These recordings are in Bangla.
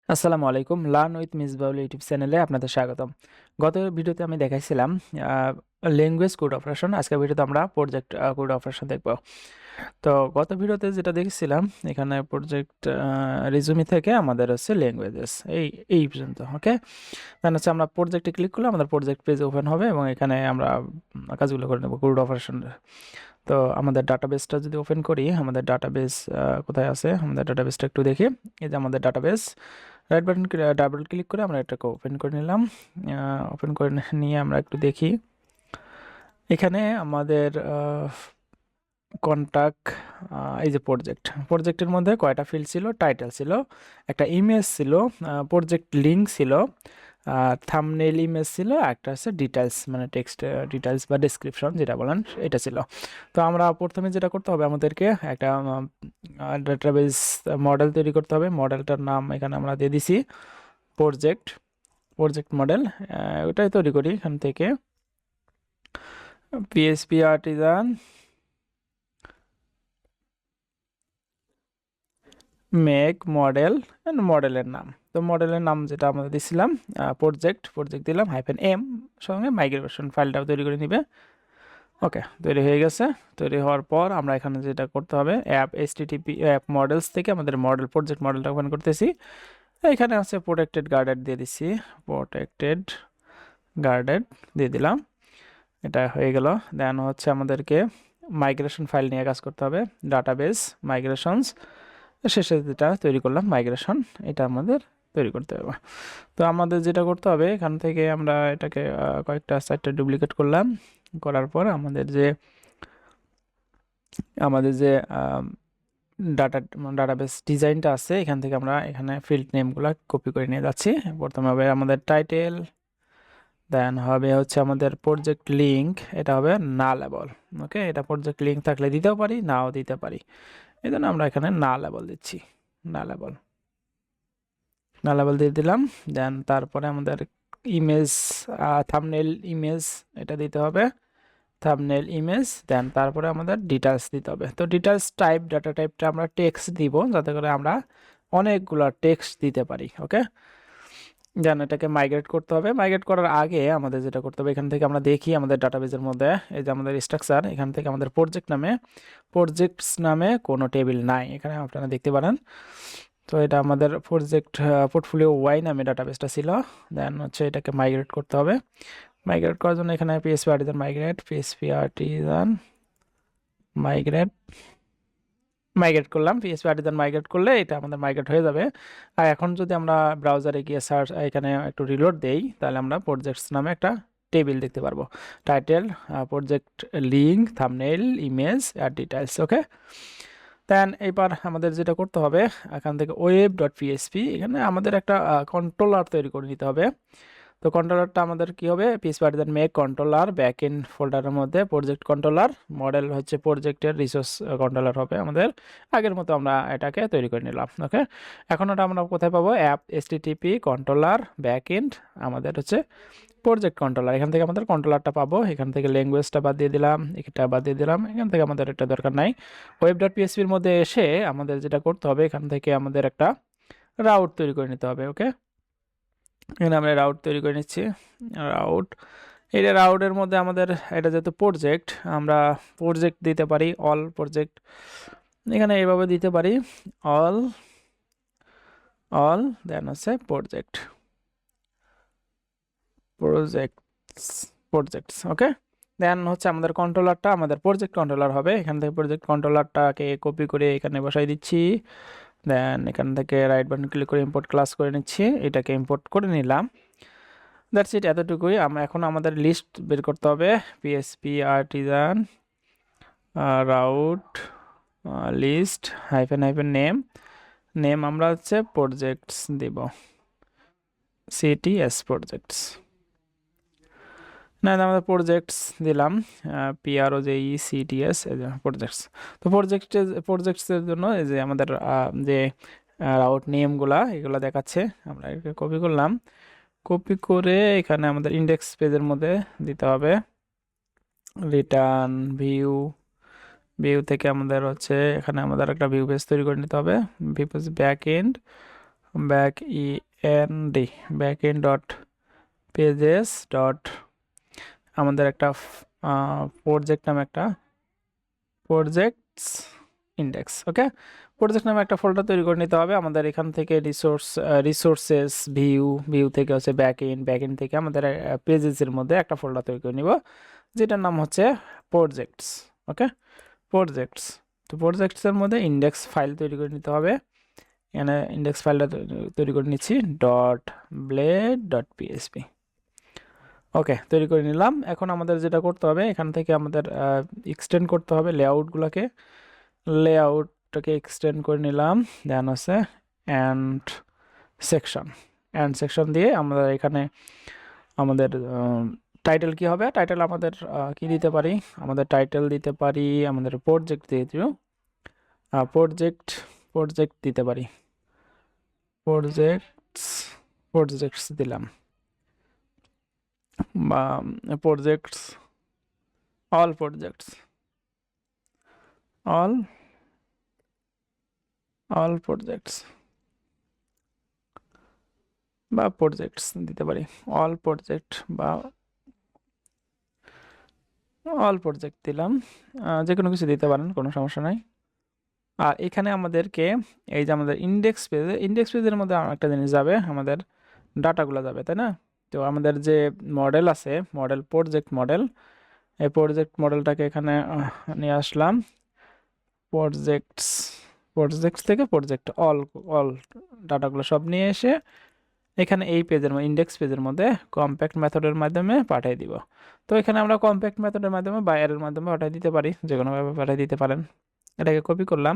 আসসালামু আলাইকুম। লার্ন উইথ মিসবাউল ইউটিউব চ্যানেলে আপনাদের স্বাগতম। গত ভিডিওতে আমি দেখাইছিলাম ল্যাঙ্গুয়েজ কোড অপারেশন। আজকের ভিডিওতে আমরা প্রজেক্ট কোড অপারেশন দেখব। তো গত ভিডিওতে যেটা দেখেছিলাম, এখানে প্রজেক্ট রিজুমি থেকে আমাদের হচ্ছে ল্যাঙ্গুয়েজেস এই পর্যন্ত। ওকে, দেন হচ্ছে আমরা প্রজেক্টে ক্লিক করলে আমাদের প্রজেক্ট পেজ ওপেন হবে এবং এখানে আমরা কাজগুলো করে নেব কোড অপারেশন। তো আমাদের ডাটাবেসটা যদি ওপেন করি, আমাদের ডাটাবেস কোথায় আছে, আমাদের ডাটাবেসটা একটু দেখি। এই যে আমাদের database, right button double click করে আমরা এটাকে ওপেন করে নিলাম। ওপেন করে নিয়ে আমরা একটু দেখি, এখানে আমাদের কন্টাক্ট, এই যে প্রজেক্টের মধ্যে কয়টা ফিল্ড ছিল, টাইটেল ছিল, একটা ইমেজ ছিল, প্রজেক্ট লিঙ্ক ছিল, আর থাম্বনেইল ইমেজ ছিল, একটা হচ্ছে ডিটেলস মানে টেক্সট ডিটেলস বা ডেসক্রিপশন যেটা বলেন এটা ছিল। তো আমরা প্রথমে যেটা করতে হবে, আমাদেরকে একটা ডাটাবেস মডেল তৈরি করতে হবে। মডেলটার নাম এখানে আমরা দিয়ে দিছি প্রজেক্ট প্রজেক্ট মডেল। ওটাই তৈরি করি এখান থেকে, PSP artisan make model and মডেলের নাম। তো মডেলের নাম যেটা আমরা দিছিলাম প্রজেক্ট দিলাম -m, সঙ্গে মাইগ্রেশন ফাইলটাও তৈরি করে নিবে। ওকে, তৈরি হয়ে গেছে। তৈরি হওয়ার পর আমরা এখানে যেটা করতে হবে, অ্যাপ HTTP অ্যাপ মডেলস থেকে আমাদের মডেল প্রজেক্ট মডেলটা ওপেন করতেছি। এখানে আছে প্রোটেক্টেড গার্ডেড দিয়ে দিছি, প্রোটেক্টেড গার্ডেড দিয়ে দিলাম। এটা হয়ে গেল। দেন হচ্ছে আমাদেরকে মাইগ্রেশন ফাইল নিয়ে কাজ করতে হবে, ডাটাবেস মাইগ্রেশনস। শেষে যেটা তৈরি করলাম মাইগ্রেশন, এটা আমাদের তৈরি করতে হবে। তো আমাদের যেটা করতে হবে, এখান থেকে আমরা এটাকে কয়েকটা সাইটটা ডুপ্লিকেট করলাম। করার পর আমাদের যে ডাটাবেস ডিজাইনটা আছে, এখান থেকে আমরা এখানে ফিল্ড নেমগুলো কপি করে নিয়ে যাচ্ছি। প্রথমে হবে আমাদের টাইটেল, দেন হবে হচ্ছে আমাদের প্রজেক্ট লিঙ্ক, এটা হবে নালেবল। ওকে, এটা প্রজেক্ট লিঙ্ক থাকলে দিতেও পারি, নাও দিতে পারি, এই জন্য আমরা এখানে নালেবল দিচ্ছি। নালেবল নালেবল দিয়ে দিলাম। দেন তারপরে আমাদের ইমেজ, থাম্বনেল ইমেজ, এটা দিতে হবে থাম্বনেল ইমেজ। দেন তারপরে আমাদের ডিটেলস দিতে হবে। তো ডিটেলস টাইপ, ডাটা টাইপটা আমরা টেক্সট দিব, যাতে করে আমরা অনেকগুলো টেক্সট দিতে পারি। ওকে, দেন এটাকে মাইগ্রেট করতে হবে। মাইগ্রেট করার আগে আমাদের যেটা করতে হবে, এখান থেকে আমরা দেখি আমাদের ডাটাবেজের মধ্যে, এই যে আমাদের স্ট্রাকচার, এখান থেকে আমাদের প্রজেক্টস নামে কোনো টেবিল নাই, এখানে আপনারা দেখতে পারেন। তো এটা আমাদের প্রজেক্ট পোর্টফোলিও ওয়াই নামে ডাটাবেসটা ছিল। দেন হচ্ছে এটাকে মাইগ্রেট করতে হবে। মাইগ্রেট করার জন্য এখানে পিএসপি আর্টিজান মাইগ্রেট মাইগ্রেট করলাম। পিএসপি আর্টিজান মাইগ্রেট করলে এটা আমাদের মাইগ্রেট হয়ে যাবে। আর এখন যদি আমরা ব্রাউজারে গিয়ে সার্চ, এখানে একটু রিলোড দেই, তাহলে আমরা প্রজেক্টস নামে একটা টেবিল দেখতে পারবো। Title, project link, thumbnail, image আর ডিটেলস। ওকে, দেন এবার আমাদের যেটা করতে হবে, এখান থেকে web.php, এখানে আমাদের একটা কন্ট্রোলার তৈরি করে নিতে হবে। তো কন্ট্রোলারটা আমাদের কি হবে, PSP artisan make controller, backend ফোল্ডারের মধ্যে প্রজেক্ট কন্ট্রোলার, মডেল হচ্ছে প্রজেক্টের রিসোর্স কন্ট্রোলার হবে আমাদের। আগের মতো আমরা এটাকে তৈরি করে নিলাম। ওকে, এখন ওটা আমরা কোথায় পাবো, অ্যাপ HTTP কন্ট্রোলার ব্যাকএন্ড, আমাদের হচ্ছে প্রজেক্ট কন্ট্রোলার, এখান থেকে আমাদের কন্ট্রোলারটা পাবো। এখান থেকে ল্যাঙ্গুয়েজটা বাদ দিয়ে দিলাম, এটা বাদ দিয়ে দিলাম, এখান থেকে আমাদের এটা দরকার নাই। web.php-র মধ্যে এসে আমাদের যেটা করতে হবে, এখান থেকে আমাদের একটা রাউট তৈরি করে নিতে হবে। ওকে, এখানে আমরা রাউট তৈরি করে নিচ্ছি। রাউট, এটা রাউটের মধ্যে আমাদের, এটা যেহেতু প্রজেক্ট, আমরা প্রজেক্ট দিতে পারি, অল প্রজেক্ট, এখানে এইভাবে দিতে পারি, অল অল দেন হচ্ছে প্রজেক্টস। ওকে, দেন হচ্ছে আমাদের কন্ট্রোলারটা আমাদের প্রজেক্ট কন্ট্রোলার হবে। এখান থেকে প্রজেক্ট কন্ট্রোলারটাকে কপি করে এখানে বসাই দিচ্ছি। দেন এখান থেকে রাইট বাটন ক্লিক করে ইম্পোর্ট ক্লাস করে নিচ্ছি, এটাকে ইম্পোর্ট করে নিলাম। দ্যাটস ইট, এতটুকুই। আমরা এখন আমাদের লিস্ট বের করতে হবে, PSP artisan route list name, আমরা হচ্ছে প্রজেক্টস দিব, CTS প্রজেক্টস। না, আমাদের প্রজেক্টস দিলাম, PROJECTS প্রজেক্টস। তো প্রজেক্টসের জন্য এই যে আমাদের যে রাউট নেমগুলা এগুলো দেখাচ্ছে, আমরা এটা কপি করলাম। কপি করে এখানে আমাদের ইন্ডেক্স পেজের মধ্যে দিতে হবে। রিটার্ন ভিউ থেকে আমাদের হচ্ছে, এখানে আমাদের একটা ভিউ পেজ তৈরি করে নিতে হবে, view page back end back end back end dot pages dot আমাদের একটা প্রজেক্ট নামে একটা প্রজেক্টস ইন্ডেক্স। ওকে, প্রজেক্ট নামে একটা ফোল্ডার তৈরি করে নিতে হবে আমাদের। এখান থেকে রিসোর্সেস ভিউ থেকে হচ্ছে ব্যাক এন্ড থেকে আমাদের পেজেসের মধ্যে একটা ফোল্ডার তৈরি করে নিব যেটার নাম হচ্ছে প্রজেক্টস। ওকে, প্রজেক্টস। তো প্রজেক্টসের মধ্যে ইন্ডেক্স ফাইল তৈরি করে নিতে হবে। এখানে ইন্ডেক্স ফাইলটা তৈরি করে নিচ্ছি .blade.php। ওকে, তৈরি করে নিলাম। এখন আমাদের যেটা করতে হবে এখান থেকে আমাদের এক্সটেন্ড করতে হবে লেআউটটাকে এক্সটেন্ড করে নিলাম। দেন হচ্ছে অ্যান্ড সেকশন দিয়ে আমরা এখানে আমাদের টাইটেল কি হবে, টাইটেল আমাদের কি দিতে পারি, আমাদের টাইটেল দিতে পারি, আমাদের প্রজেক্ট দিয়ে দিব, প্রজেক্ট দিতে পারি, প্রজেক্টস দিলাম, বা প্রজেক্টস অল প্রজেক্টস বা প্রজেক্টস দিতে পারি, অল প্রজেক্ট বা অল প্রজেক্ট দিলাম। যে কোনো কিছু দিতে পারেন, কোনো সমস্যা নাই। আর এখানে আমাদেরকে এই যে আমাদের ইন্ডেক্স পেজের মধ্যে একটা জিনিস যাবে, আমাদের ডাটাগুলো যাবে, তাই না? তো আমাদের যে মডেল আছে, এই প্রজেক্ট মডেলটাকে এখানে নিয়ে আসলাম। প্রজেক্টস থেকে প্রজেক্ট অল ডাটাগুলো সব নিয়ে এসে এখানে এই পেজের মধ্যে ইন্ডেক্স পেজের মধ্যে কম্প্যাক্ট মেথডের মাধ্যমে পাঠিয়ে দিব। তো এখানে আমরা কম্প্যাক্ট মেথডের মাধ্যমে বা এর মাধ্যমে পাঠিয়ে দিতে পারি, যে কোনোভাবে পাঠিয়ে দিতে পারেন। এটাকে কপি করলাম।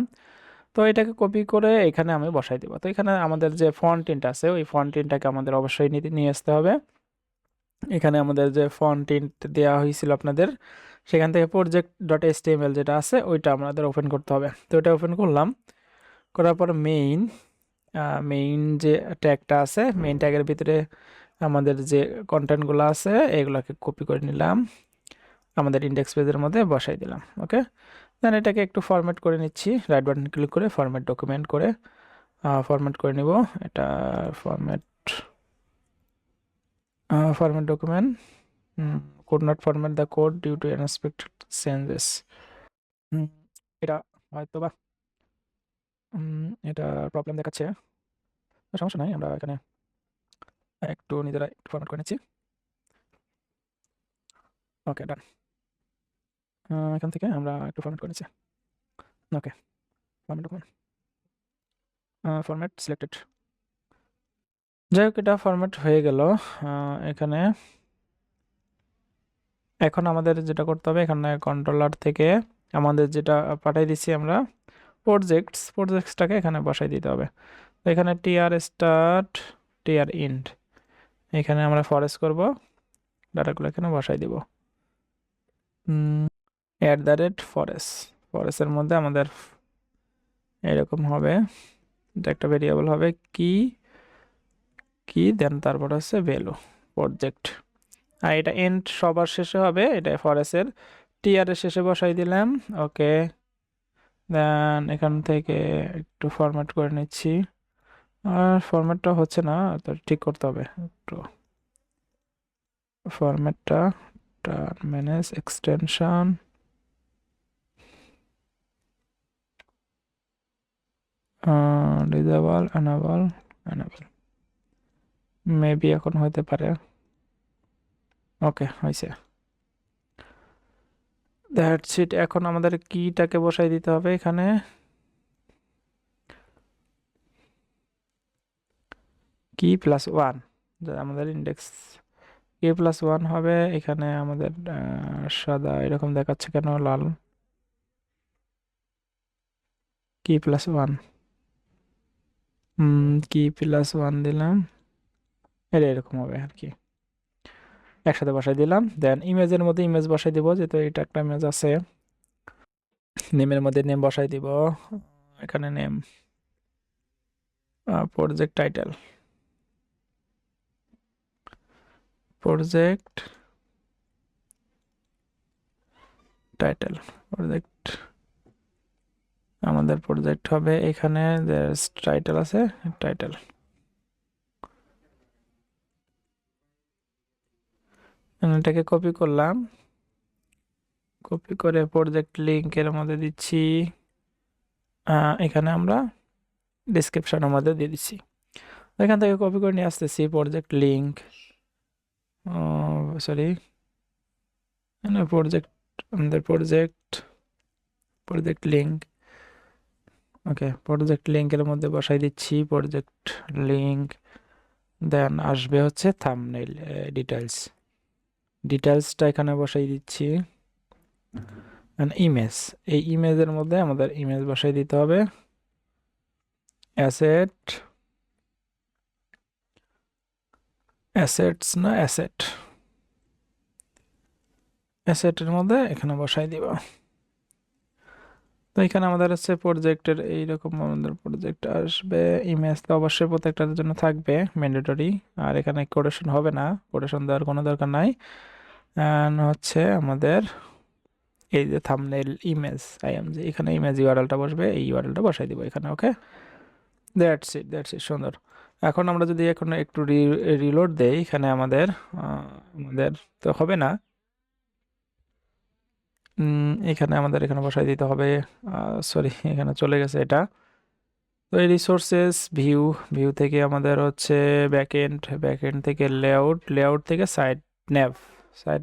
তো এটাকে কপি করে এখানে আমি বসাই দিব। তো এখানে আমাদের যে ফন্ট আছে ওই ফন্ট আমাদের অবশ্যই নিয়ে আসতে হবে। এখানে আমাদের যে ফন্ট দেওয়া হয়েছিল আপনাদের, সেখান থেকে project.html যেটা আছে ওইটা আমাদের ওপেন করতে হবে। তো এটা ওপেন করলাম, করার পর মেইন যে ট্যাগটা আছে, মেইন ট্যাগের ভিতরে আমাদের যে কন্টেন্টগুলো আছে এগুলোকে কপি করে নিলাম, আমাদের ইন্ডেক্স পেজের মধ্যে বসাই দিলাম। ওকে, দেন এটাকে একটু ফরম্যাট করে নিচ্ছি, রাইট বাটন ক্লিক করে ফরম্যাট ডকুমেন্ট করে ফরম্যাট করে নিব। এটা format document could not format the code due to unexpected changes। এটা হয়তো বা এটা প্রবলেম দেখাচ্ছে, সমস্যা নাই, আমরা এখানে একটু নিজেরা একটু ফরম্যাট করে নিচ্ছি। ওকে, ডান। এখান থেকে আমরা একটু ফরম্যাট করে নিচ্ছি। ওকে, ফরম্যাট ডকুমেন্ট, ফরম্যাট সিলেক্টেড। যাই হোক, এটা ফরম্যাট হয়ে গেল। এখানে এখন আমাদের যেটা করতে হবে, এখানে কন্ট্রোলার থেকে আমাদের যেটা পাঠাই দিচ্ছি আমরা প্রজেক্টসটাকে এখানে বসাই দিতে হবে। তো এখানে tr start tr end, এখানে আমরা ফরেস্ট করব, ডাটাগুলো এখানে বসাই দিব। ফরেস্টের মধ্যে আমাদের এরকম হবে, এটা একটা ভেরিয়েবল হবে কি দেন তারপর হচ্ছে ভ্যালু প্রজেক্ট। আর এটা এন্ড সবার শেষে হবে, এটা ফরেস্টের টিআর এর শেষে বসাই দিলাম। ওকে, দেন এখান থেকে একটু ফরম্যাট করে নিচ্ছি, আর ফরম্যাটটা হচ্ছে না, তো ঠিক করতে হবে একটু ফরম্যাটটা। Manage extension, disable enable maybe এখন হতে পারে। ওকে, হয়েছে, দ্যাটস ইট। এখন আমাদের কিটাকে বসাই দিতে হবে এখানে, কি +1, আমাদের ইন্ডেক্স k+1 হবে। এখানে আমাদের সাদা এরকম দেখাচ্ছে কেন, লাল k+1, k+1 দিলাম, এটা এরকম হবে আর কি, একসাথে বসাই দিলাম। দেন ইমেজের মধ্যে ইমেজ বসাই দিব, যেহেতু এটা একটা ইমেজ আছে। নেমের মধ্যে নেম বসাই দিব, এখানে নেম প্রজেক্ট টাইটেল প্রজেক্ট আমাদের প্রজেক্ট হবে। এখানে টাইটেল আছে, টাইটেল এটাকে কপি করলাম, কপি করে প্রজেক্ট লিঙ্কের মধ্যে দিচ্ছি, এখানে আমরা ডিসক্রিপশনের মধ্যে দিয়ে দিচ্ছি। এখান থেকে কপি করে নিয়ে আসতেছি প্রজেক্ট লিঙ্ক, সরি প্রজেক্ট, আমাদের প্রজেক্ট লিঙ্ক, ওকে প্রজেক্ট লিঙ্কের মধ্যে বসাই দিচ্ছি প্রজেক্ট লিঙ্ক। দেন আসবে হচ্ছে থাম্বনেইল ডিটেলসটা এখানে বসাই দিচ্ছি। ইমেজ, এই ইমেজের মধ্যে আমাদের ইমেজ বসাই দিতে হবে, অ্যাসেটের মধ্যে এখানে বসাই দিব। তো এখানে আমাদের হচ্ছে প্রজেক্টের এইরকম আমাদের প্রজেক্ট আসবে। ইমেজ তো অবশ্যই প্রত্যেকটার জন্য থাকবে ম্যান্ডেটরি, আর এখানে কোটেশন হবে না, কোটেশন দেওয়ার কোনো দরকার নাই। হচ্ছে আমাদের এই যে থাম্বনেইল ইমেজ আইএমজি, এখানে ইমেজ ইউআরএলটা বসবে, এই ইউআরএলটা বসাই দিব এখানে। ওকে, দ্যাটস ইট সুন্দর। এখন আমরা যদি এখন একটু রিলোড দেই, এখানে আমাদের তো হবে না, এখানে আমাদের এখানে বসাই দিতে হবে, সরি এখানে চলে গেছে এটা। তো এই রিসোর্সেস ভিউ থেকে আমাদের হচ্ছে ব্যাকএন্ড থেকে লেআউট থেকে সাইড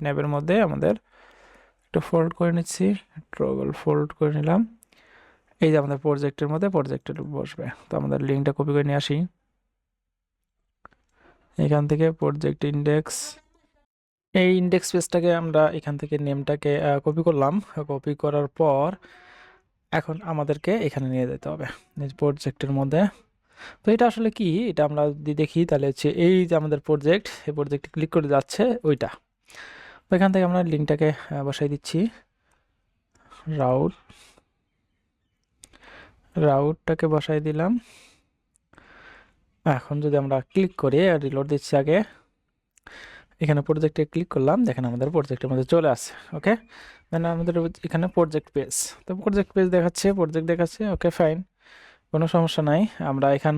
ন্যাবের মধ্যে আমাদের একটু ফোল্ড করে নিচ্ছি, ট্রগল ফোল্ড করে নিলাম। এই যে আমাদের প্রজেক্টের মধ্যে প্রজেক্টের বসবে। তো আমাদের লিঙ্কটা কপি করে নিয়ে আসি, এখান থেকে প্রজেক্ট ইন্ডেক্স, এই ইন্ডেক্স পেজটাকে আমরা এখান থেকে নেমটাকে কপি করলাম। কপি করার পর এখন আমাদেরকে এখানে নিয়ে যেতে হবে প্রজেক্টের মধ্যে। তো এটা আসলে কি, এটা আমরা যদি দেখি তাহলে হচ্ছে এই যে আমাদের প্রজেক্ট, এই প্রজেক্টে ক্লিক করে যাচ্ছে ওইটা। তো এখান থেকে আমরা লিঙ্কটাকে বসাই দিচ্ছি, রাউটটাকে বসাই দিলাম। এখন যদি আমরা ক্লিক করি, রিলোড দিচ্ছি আগে, এখানে প্রজেক্টে ক্লিক করলাম, দেখেন আমাদের প্রজেক্টের মধ্যে চলে আসে। ওকে, দেন আমাদের এখানে প্রজেক্ট পেজ, তো প্রজেক্ট পেজ দেখাচ্ছে। ওকে ফাইন, কোনো সমস্যা নাই। আমরা এখান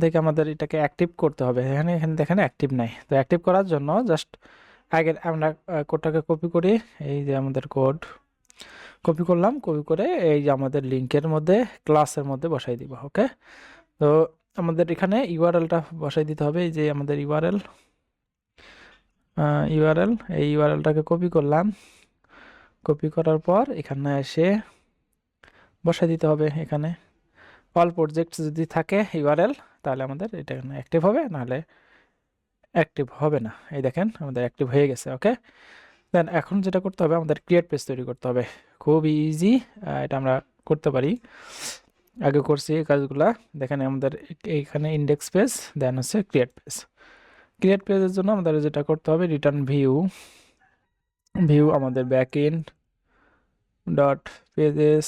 থেকে আমাদের এটাকে অ্যাক্টিভ করতে হবে। এখানে দেখেন অ্যাক্টিভ নাই, তো অ্যাক্টিভ করার জন্য জাস্ট আগে আমরা কোডটাকে কপি করি, এই যে আমাদের কোড কপি করলাম, কপি করে এই যে আমাদের লিঙ্কের মধ্যে ক্লাসের মধ্যে বসাই দিব। ওকে, তো আমাদের এখানে ইউআরএলটা বসাই দিতে হবে, এই যে আমাদের ইউআরএল, এই ইউআরএলটাকে কপি করলাম, কপি করার পর এখানে এসে বসাই দিতে হবে। এখানে অল প্রজেক্ট যদি থাকে ইউআরএল, তাহলে আমাদের এটা এখানে অ্যাক্টিভ হবে, নাহলে অ্যাক্টিভ হবে না। এই দেখেন আমাদের অ্যাক্টিভ হয়ে গেছে। ওকে, দেন এখন যেটা করতে হবে, আমাদের ক্রিয়েট পেজ তৈরি করতে হবে, খুব ইজি, এটা আমরা করতে পারি, আগে করছি এই কাজগুলা। দেখেন আমাদের এইখানে ইন্ডেক্স পেজ, দেন হচ্ছে ক্রিয়েট পেজের জন্য আমাদের যেটা করতে হবে, রিটার্ন ভিউ আমাদের backend dot pages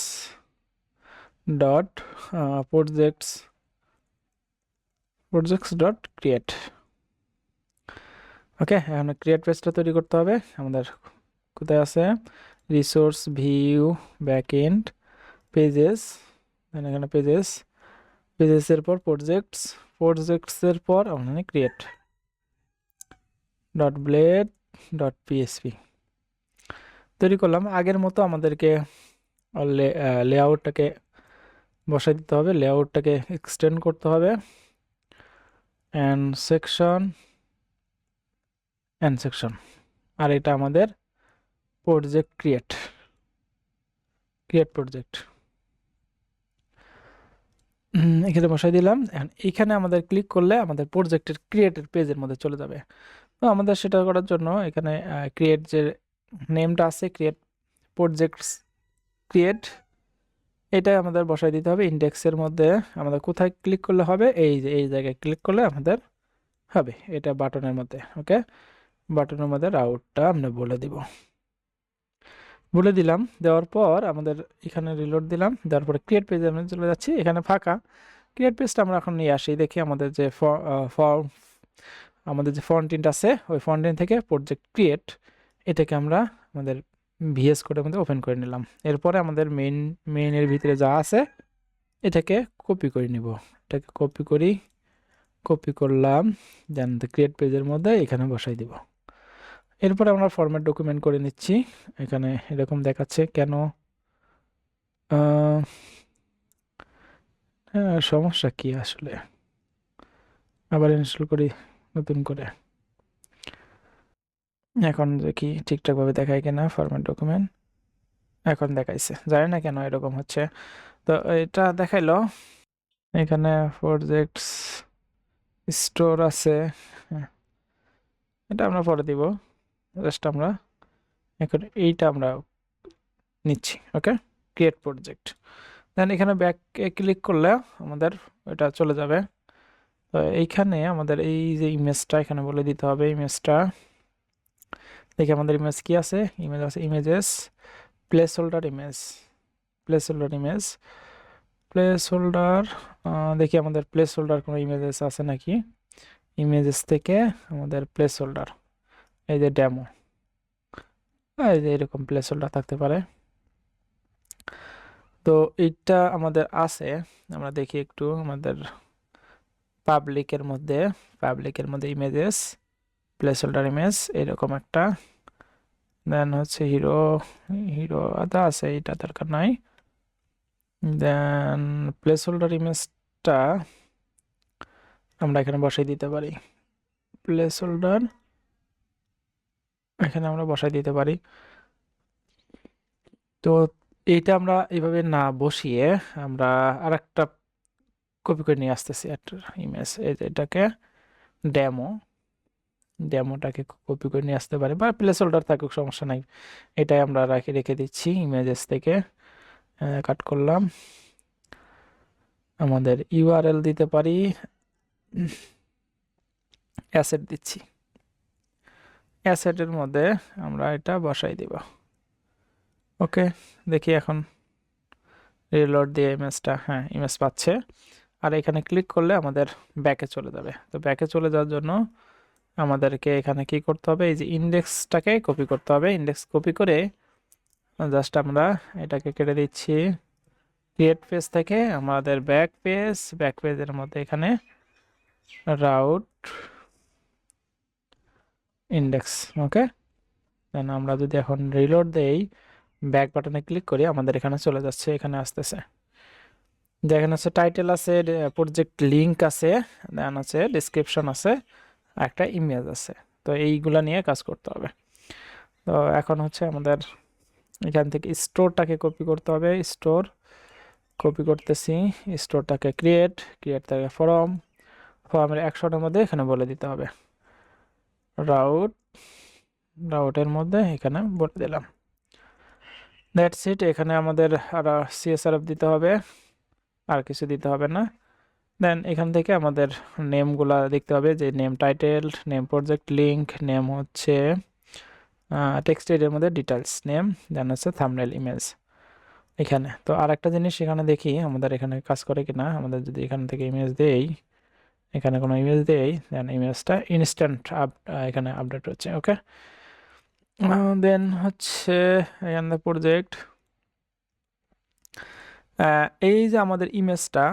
dot projects dot create. Okay, এখন ক্রিয়েট পেজটা তৈরি করতে হবে আমাদের, কোথায় আছে, রিসোর্স ভিউ ব্যাকএন্ড পেজেস, এখানে পেজেসের পর প্রজেক্টসের পর আমরা create dot blade dot PSP তৈরি করলাম। আগের মতো আমাদেরকে লেআউটটাকে বসাই দিতে হবে, লেআউটটাকে এক্সটেন্ড করতে হবে, অ্যান্ড সেকশন, আর এটা আমাদের প্রজেক্ট ক্রিয়েট প্রজেক্ট, এখানে বসাই দিলাম। এখানে আমাদের ক্লিক করলে আমাদের প্রজেক্টের ক্রিয়েটের পেজের মধ্যে চলে যাবে। তো আমাদের সেটা করার জন্য এখানে ক্রিয়েট যে নেমটা আছে, ক্রিয়েট, এটা আমাদের বসাই দিতে হবে ইন্ডেক্সের মধ্যে। আমাদের কোথায় ক্লিক করলে হবে, এই যে এই জায়গায় ক্লিক করলে আমাদের হবে, এটা বাটনের মধ্যে। ওকে, বাটনের মধ্যে রাউটটা আমরা বলে দিলাম, দেওয়ার পর আমাদের এখানে রিলোড দিলাম, দেওয়ার পরে ক্রিয়েট পেজে আমরা চলে যাচ্ছি, এখানে ফাঁকা। ক্রিয়েট পেজটা আমরা এখন নিয়ে আসি, দেখি আমাদের যে ফন্টিনটা আছে, ওই ফন্টিন থেকে প্রজেক্ট ক্রিয়েট, এটাকে আমরা আমাদের ভিএস কোডের মধ্যে ওপেন করে নিলাম। এরপরে আমাদের মেইনের ভিতরে যা আছে এটাকে কপি করে নিব, এটাকে কপি করি, কপি করলাম, দেন ক্রিয়েট পেজের মধ্যে এখানে বসাই দিব। এরপরে আমরা ফরম্যাট ডকুমেন্ট করে নিচ্ছি। এখানে এরকম দেখাচ্ছে কেন? আহ, হ্যাঁ, সমস্যা কি আসলে? আবার ইনস্টল করি নতুন করে। এখন দেখি ঠিকঠাক ভাবে দেখায় কিনা ফরম্যাট ডকুমেন্ট। এখন দেখাইছে, জানি না কেন এরকম হচ্ছে। তো এটা দেখাইলো। এখানে প্রজেক্টস স্টোর আছে। হ্যাঁ, এটা আমরা পরে দিব। জাস্ট আমরা এখন এইটা আমরা নিচ্ছি। ওকে, ক্রিয়েট প্রজেক্ট। দেন এখানে ব্যাকে ক্লিক করলে আমাদের এটা চলে যাবে। তো এইখানে আমাদের এই যে ইমেজটা এখানে বলে দিতে হবে। ইমেজটা দেখি আমাদের ইমেজ কি আছে। ইমেজ আছে, images, place holder image, place holder image, place holder. দেখি আমাদের প্লেস হোল্ডার কোনো ইমেজেস আছে নাকি। ইমেজেস থেকে আমাদের প্লেস হোল্ডার, এই যে ডেমো, এই যে এরকম প্লেস হোল্ডার থাকতে পারে। তো এইটা আমাদের আছে। আমরা দেখি একটু আমাদের পাবলিকের মধ্যে, পাবলিকের মধ্যে ইমেজেস, প্লেস হোল্ডার ইমেজ এরকম একটা। দেন হচ্ছে হিরো, হিরো আদা আছে, এটা দরকার নাই। দেন প্লেস হোল্ডার ইমেজটা আমরা এখানে বসাই দিতে পারি। প্লেস হোল্ডার এখানে আমরা বসাই দিতে পারি। তো এইটা আমরা এইভাবে না বসিয়ে আমরা আরেকটা কপি করে নিয়ে আসতেছি একটা ইমেজ, এটাকে ডেমো, ডেমোটাকে কপি করে নিয়ে আসতে পারি, বা প্লেস হোল্ডার থাকুক সমস্যা নাই। এটাই আমরা রেখে দিচ্ছি। ইমেজেস থেকে কাট করলাম। আমাদের ইউআরএল দিতে পারি, অ্যাসেট দিচ্ছি। অ্যাসেটের মধ্যে আমরা এটা বসাই দিব। ওকে, দেখি এখন রিলোড দিয়ে ইমেজটা, হ্যাঁ ইমেজ পাচ্ছে। আর এখানে ক্লিক করলে আমাদের ব্যাকে চলে যাবে। তো ব্যাকে চলে যাওয়ার জন্য আমাদেরকে এখানে কি করতে হবে, এই যে ইন্ডেক্সটাকে কপি করতে হবে। ইন্ডেক্স কপি করে জাস্ট আমরা এটাকে কেটে দিচ্ছি। ক্রিয়েট পেজ থেকে আমাদের ব্যাক পেজ, ব্যাক পেজের মধ্যে এখানে রাউট ইন্ডেক্স। ওকে, দেন আমরা যদি এখন রিলোড দেই, ব্যাক বাটনে ক্লিক করি, আমাদের এখানে চলে যাচ্ছে, এখানে আসতেছে। দেখেন হচ্ছে টাইটেল আছে, প্রজেক্ট লিংক আছে, দেন আছে ডিসক্রিপশন আছে, একটা ইমেজ আছে। তো এইগুলা নিয়ে কাজ করতে হবে। তো এখন হচ্ছে আমাদের এখান থেকে স্টোরটাকে কপি করতে হবে। স্টোর কপি করতেছি, স্টোরটাকে ক্রিয়েট, ক্রিয়েট থেকে ফর্ম, ফর্মের অ্যাকশনের মধ্যে এখানে বলে দিতে হবে রাউট, রাউটের মধ্যে এখানে বলে দিলাম। That's it. এখানে আমাদের আর সিএসআরএফ দিতে হবে, আর কিছু দিতে হবে না। দেন এখান থেকে আমাদের নেমগুলা দেখতে হবে, যে name title, name project link, name হচ্ছে টেক্সট এরিয়ার মধ্যে ডিটেলস নেম, দেন হচ্ছে থাম্বনেল ইমেজ এখানে। তো আর একটা জিনিস এখানে দেখি আমাদের এখানে কাজ করে কিনা। আমাদের যদি এখান থেকে ইমেজ দেই, এখানে কোনো ইমেজ দেই, দেন ইমেজটা ইনস্ট্যান্ট এখানে আপডেট হচ্ছে। ওকে, দেন হচ্ছে এখানে প্রজেক্ট, এই যে আমাদের ইমেজটা।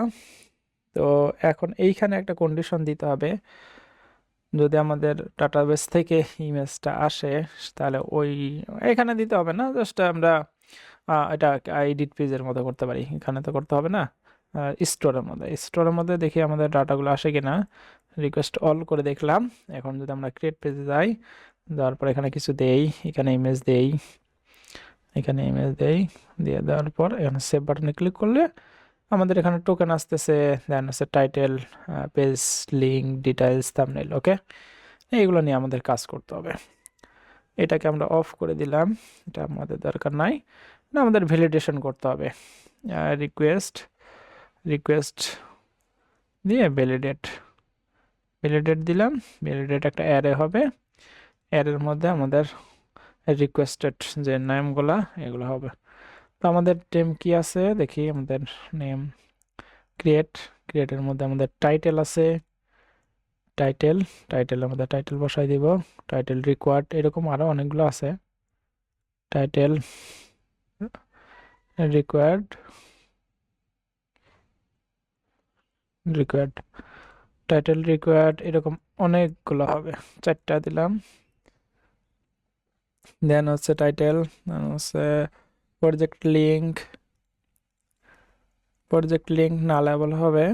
তো এখন এইখানে একটা কন্ডিশন দিতে হবে, যদি আমাদের ডাটাবেস থেকে ইমেজটা আসে তাহলে ওই এখানে দিতে হবে না, জাস্ট আমরা এটা এডিট পেজের মধ্যে করতে পারি, এখানে তো করতে হবে না। স্টোরের মধ্যে, স্টোরের মধ্যে দেখি আমাদের ডাটাগুলো আসে কিনা। রিকোয়েস্ট অল করে দেখলাম। এখন যদি আমরা ক্রিয়েট পেজে যাই, যাওয়ার পর এখানে কিছু দেই, এখানে ইমেজ দেই, এখানে ইমেজ দেই, দিয়ে দেওয়ার পর এখানে সেভ বাটনে ক্লিক করলে আমাদের এখানে টোকেন আসতেছে, দেন হচ্ছে title, page link, details, thumbnail. Okay, এইগুলো নিয়ে আমাদের কাজ করতে হবে। এটাকে আমরা অফ করে দিলাম, এটা আমাদের দরকার নাই। না, আমাদের ভ্যালিডেশন করতে হবে। রিকোয়েস্ট, রিকোয়েস্ট দিয়ে ভ্যালিডেট, ভ্যালিডেট দিলাম। ভ্যালিডেট একটা অ্যারে হবে, অ্যারের মধ্যে আমাদের রিকোয়েস্টেড যে নেমগুলা এগুলো হবে। তো আমাদের টেম কি আছে দেখি। আমাদের নেম ক্রিয়েট, ক্রিয়েটের মধ্যে আমাদের টাইটেল আছে, টাইটেল, টাইটেলের মধ্যে টাইটেল বসাই দিব। টাইটেল রিকোয়ার্ড, এরকম আরো অনেকগুলো আছে। Title required, required title required, এরকম অনেকগুলো হবে, 4টা দিলাম। দেন হচ্ছে টাইটেল, দেন হচ্ছে প্রজেক্ট লিঙ্ক নালেবল হবে,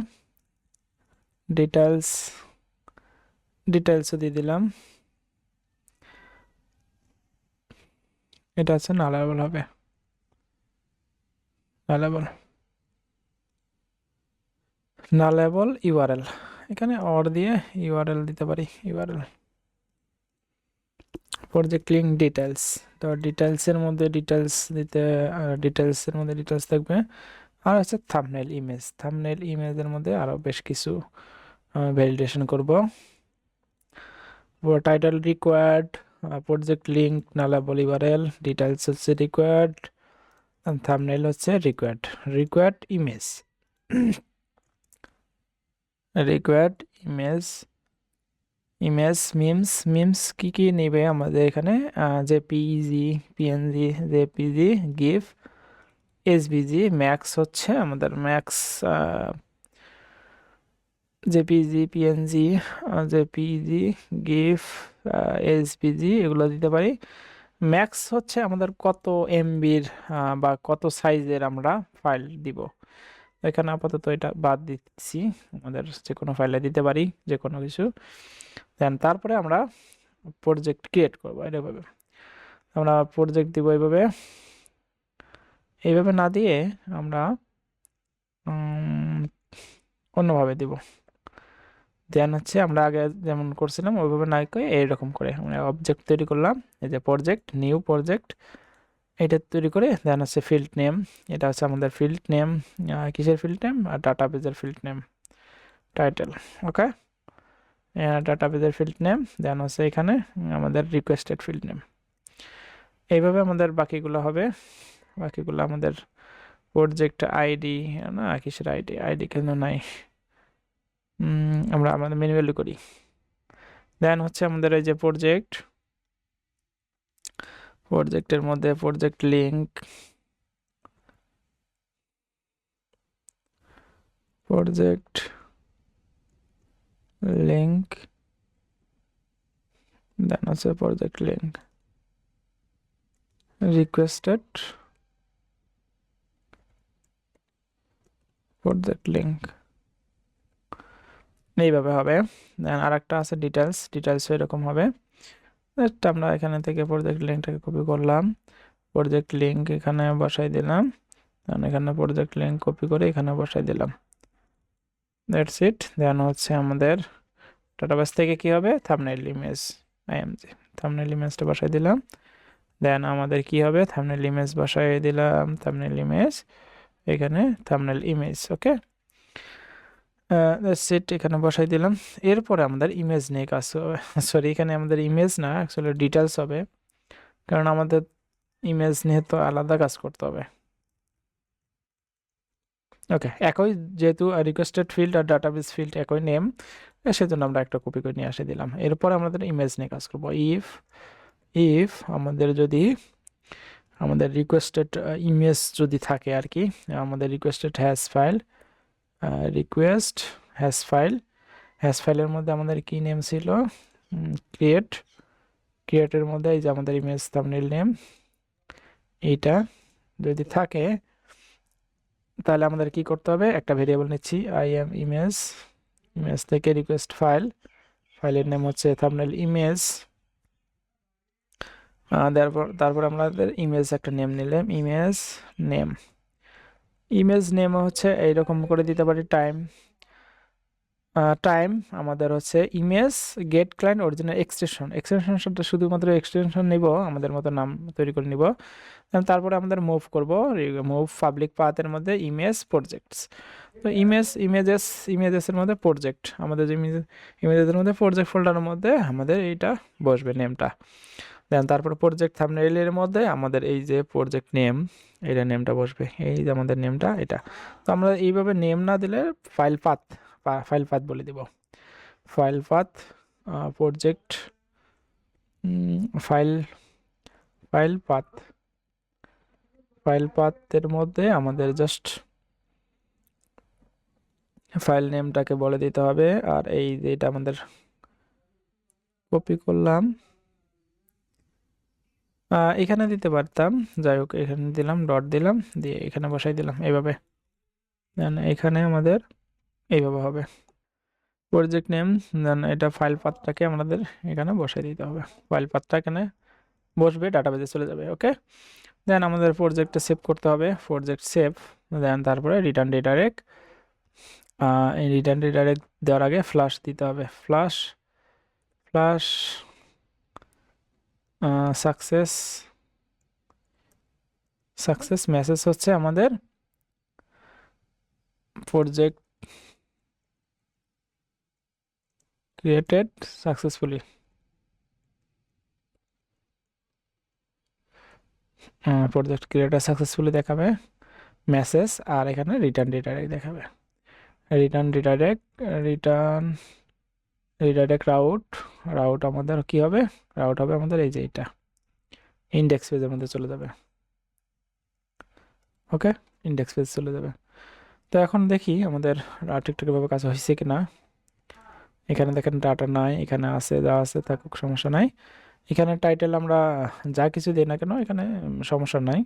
ডিটেলসও দিয়ে দিলাম, এটা হচ্ছে নালেবল হবে, নালেবল ইউআরএল, এখানে অর দিয়ে ইউআরএল দিতে পারি, ইউআরএল প্রজেক্ট লিঙ্ক ডিটেলস। তো ডিটেলসের মধ্যে ডিটেলস দিতে, ডিটেলসের মধ্যে ডিটেলস থাকবে। আর হচ্ছে থাম্বনেল ইমেজের মধ্যে আরও বেশ কিছু ভ্যালিডেশন করব। Title required, project link nullable URL, details হচ্ছে রিকোয়ার্ড, থাম্বনেল হচ্ছে রিকোয়ার্ড ইমেজ মিমস কি নেবে আমাদের এখানে, JPEG, PNG, JPG, GIF, SVG, max হচ্ছে আমাদের max, JPG, PNG, JPG, GIF, SVG, এগুলো দিতে পারি। ম্যাক্স হচ্ছে আমাদের কত এমবির বা কত সাইজের আমরা ফাইল দিব, এখানে আপাতত এটা বাদ দিচ্ছি, আমাদের যে কোনো ফাইলে দিতে পারি যে কোনো কিছু। দেন তারপরে আমরা প্রজেক্ট ক্রিয়েট করবো, এইভাবে আমরা প্রজেক্ট দিব, এইভাবে না দিয়ে আমরা অন্যভাবে দিব। দেন হচ্ছে আমরা আগে যেমন করছিলাম ওইভাবে না করে এইরকম করে আমরা অবজেক্ট তৈরি করলাম, এই যে নিউ প্রজেক্ট, এটা তৈরি করে দেন হচ্ছে ফিল্ড নেম, এটা হচ্ছে আমাদের ফিল্ড নেম, কিসের ফিল্ড নেম, আর ডাটাবেজের ফিল্ড নেম, টাইটেল, ওকে, ডাটাবেজের ফিল্ড নেম, দেন হচ্ছে এখানে আমাদের রিকোয়েস্টেড ফিল্ড নেম। এইভাবে আমাদের বাকিগুলো হবে, বাকিগুলো আমাদের প্রজেক্ট আইডি, না কিসের আইডি কেন নাই, আমরা আমাদের ম্যানুয়ালি করি। দেন হচ্ছে আমাদের এই যে প্রজেক্টের মধ্যে প্রজেক্ট লিঙ্ক, দেন হচ্ছে project link requested project link, এইভাবে হবে। দেন আর একটা আছে ডিটেলস এরকম হবে। আমরা এখানে থেকে প্রজেক্ট লিঙ্কটাকে কপি করলাম, প্রজেক্ট লিঙ্ক এখানে বসাই দিলাম, এখানে প্রজেক্ট লিঙ্ক কপি করে এখানে বসাই দিলাম, দ্যাটস ইট। দেন হচ্ছে আমাদের ডাটাবেস থেকে কি হবে, থাম্বনেল ইমেজটা বসাই দিলাম। দেন আমাদের কি হবে, থাম্বনেল ইমেজ বসাই দিলাম, এখানে থাম্বনেল ইমেজ, ওকে, সেট এখানে বসাই দিলাম। এরপরে আমাদের ইমেজ নিয়ে কাজ হবে, সরি এখানে আমাদের ইমেজ না, অ্যাকচুয়ালি ডিটেলস হবে, কারণ আমাদের ইমেজ নিয়ে তো আলাদা কাজ করতে হবে। ওকে, একই যেহেতু রিকোয়েস্টেড ফিল্ড আর ডাটাবেস ফিল্ড একই নেম, সেজন্য আমরা একটা কপি করে নিয়ে এসে দিলাম। এরপর আমাদের ইমেজ নিয়ে কাজ করবো। ইফ আমাদের যদি আমাদের রিকোয়েস্টেড ইমেজ যদি থাকে আর কি, আমাদের রিকোয়েস্টেড হ্যাশ ফাইলের মধ্যে আমাদের কি নেম ছিল, ক্রিয়েটের মধ্যে এই যে আমাদের ইমেজ থাম্বনেল নেম, এইটা যদি থাকে তাহলে আমাদের কি করতে হবে, একটা ভেরিয়েবল নিচ্ছি ইমেজ থেকে রিকোয়েস্ট ফাইলের নেম হচ্ছে থাম্বনেল ইমেজ, তারপর আমাদের ইমেজ একটা নেম নিলাম, ইমেজ নেম হচ্ছে এইরকম করে দিতে পারি, টাইম আমাদের হচ্ছে ইমেজ গেট ক্লায়েন্ট অরিজিনাল এক্সটেনশনটা শুধুমাত্র এক্সটেনশন নিব, আমাদের মতো নাম তৈরি করে নিব। তারপরে আমাদের মুভ পাবলিক পাথের মধ্যে তো ইমেজেসের মধ্যে প্রজেক্ট, আমাদের যে ইমেজেসের মধ্যে প্রজেক্ট ফোল্ডারের মধ্যে আমাদের এইটা বসবে নেমটা। দেন তারপরে প্রজেক্ট থাম্বনেইলের মধ্যে আমাদের এই যে প্রজেক্ট নেম, এটা নেমটা বসবে, এই যে আমাদের নেমটা এটা। তো আমরা এইভাবে নেম না দিলে ফাইল পাথ বলে দিব, প্রজেক্ট ফাইল পাথের মধ্যে আমাদের জাস্ট ফাইল নেমটাকে বলে দিতে হবে। আর এই যেটা আমাদের কপি করলাম এখানে দিতে পারতাম, যাই হোক এখানে দিলাম, ডট দিলাম, দিয়ে এখানে বসাই দিলাম এইভাবে। দেন এখানে আমাদের এইভাবে হবে প্রজেক্ট নেম। দেন এটা ফাইল পাথটাকে আমাদের এখানে বসাই দিতে হবে, ফাইল পাথটা এখানে বসবে, ডাটাবেজে চলে যাবে। ওকে, দেন আমাদের প্রজেক্টটা সেভ করতে হবে, প্রজেক্ট সেভ। দেন তারপরে রিটার্ন রিডাইরেক্ট, এই রিটার্ন রিডাইরেক্ট দেওয়ার আগে ফ্লাশ দিতে হবে, flash flash success success message হচ্ছে আমাদের project created successfully. Project created successfully দেখাবে মেসেজ, আর এখানে রিটার্ন রিডাইরেক্ট দেখাবে, return redirect, return redirect route. Route আমাদের কি হবে, রাউট হবে আমাদের এই যে এটা ইন্ডেক্স পেজের মধ্যে চলে যাবে। ওকে, ইন্ডেক্স পেজ চলে যাবে। তো এখন দেখি আমাদের ঠিকঠাকভাবে কাজ হয়েছে কিনা। এখানে দেখেন ডাটা নাই, এখানে আছে, যা আছে থাকুক, সমস্যা নাই। এখানে টাইটেল আমরা যা কিছু দিই না কেন এখানে সমস্যা নাই।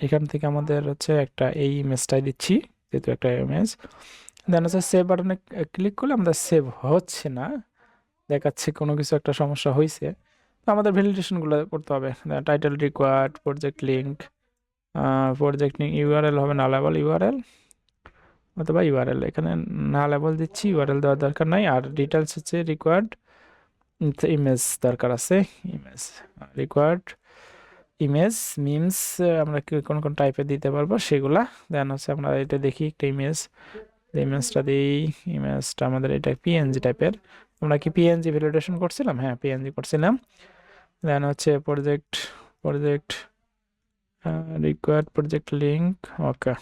এখান থেকে আমাদের হচ্ছে একটা এই ইমেজটাই দিচ্ছি, যেহেতু একটা ইমেজ। দেন হচ্ছে সেভ বাটনে ক্লিক করলে আমাদের সেভ হচ্ছে না, দেখাচ্ছে কোনো কিছু একটা সমস্যা হয়েছে। তো আমাদের ভ্যালিডেশনগুলো করতে হবে। Title required, project link, project link URL হবে নালেবল ইউআরএল অথবা ইউআরএল, এখানে নালেবল দিচ্ছি, ইউআরএল দেওয়ার দরকার নাই। আর ডিটেলস হচ্ছে রিকোয়ার্ড ইমেজ দরকার আছে, ইমেজ রিকোয়ার্ড ইমেজ মিমস আমরা কোন কোন টাইপের দিতে পারবো সেগুলা। দেন হচ্ছে আমরা এটা দেখি একটা ইমেজ, ইমেজটা দিই, ইমেজটা আমাদের এটা পিএনজি টাইপের। আমরা কি পিএনজি ভ্যালিডেশন করছিলাম? হ্যাঁ, পিএনজি করছিলাম। দেন হচ্ছে project project required project link. Okay,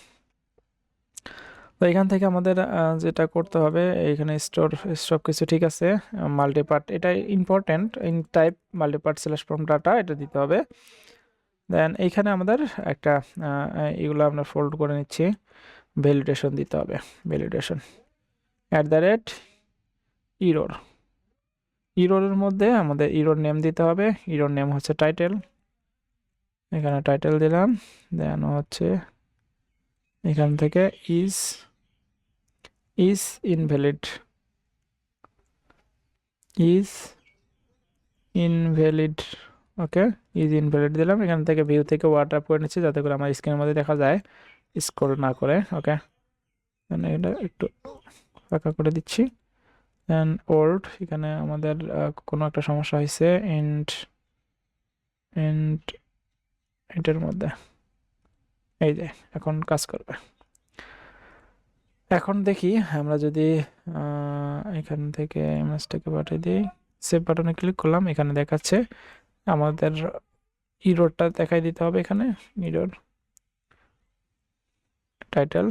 তো এখান থেকে আমাদের যেটা করতে হবে, এখানে স্টোর সব কিছু ঠিক আছে। মাল্টিপার্ট এটা important, enctype multipart slash form data এটা দিতে হবে। দেন এইখানে আমাদের একটা এগুলো আমরা ফোল্ড করে নিচ্ছি, ভ্যালিডেশন দিতে হবে, ভ্যালিডেশন @ ইরোর। ইরোরের মধ্যে আমাদের ইরোর নেম দিতে হবে, ইরোর নেম হচ্ছে টাইটেল, এখানে টাইটেল দিলাম। দেন হচ্ছে এখান থেকে is invalid, is invalid. Okay, is invalid দিলাম। এখান থেকে ভিউ থেকে ওয়ার্ড আপ করে নিচ্ছি যাতে করে আমার স্ক্রিনের মধ্যে দেখা যায়, স্ক্রল না করে। ওকে, এটা একটু ফাঁকা করে দিচ্ছি। দেন ওল্ড, এখানে আমাদের কোনো একটা সমস্যা হয়েছে, এন্ড এন্ড এটার মধ্যে এই যে এখন কাজ করবে। এখন দেখি আমরা যদি এখান থেকে ইমেজটাকে পাঠিয়ে দিই, সেভ বাটনে ক্লিক করলাম, এখানে দেখাচ্ছে আমাদের ইরোরটা দেখাই দিতে হবে। এখানে ইরোর টাইটেল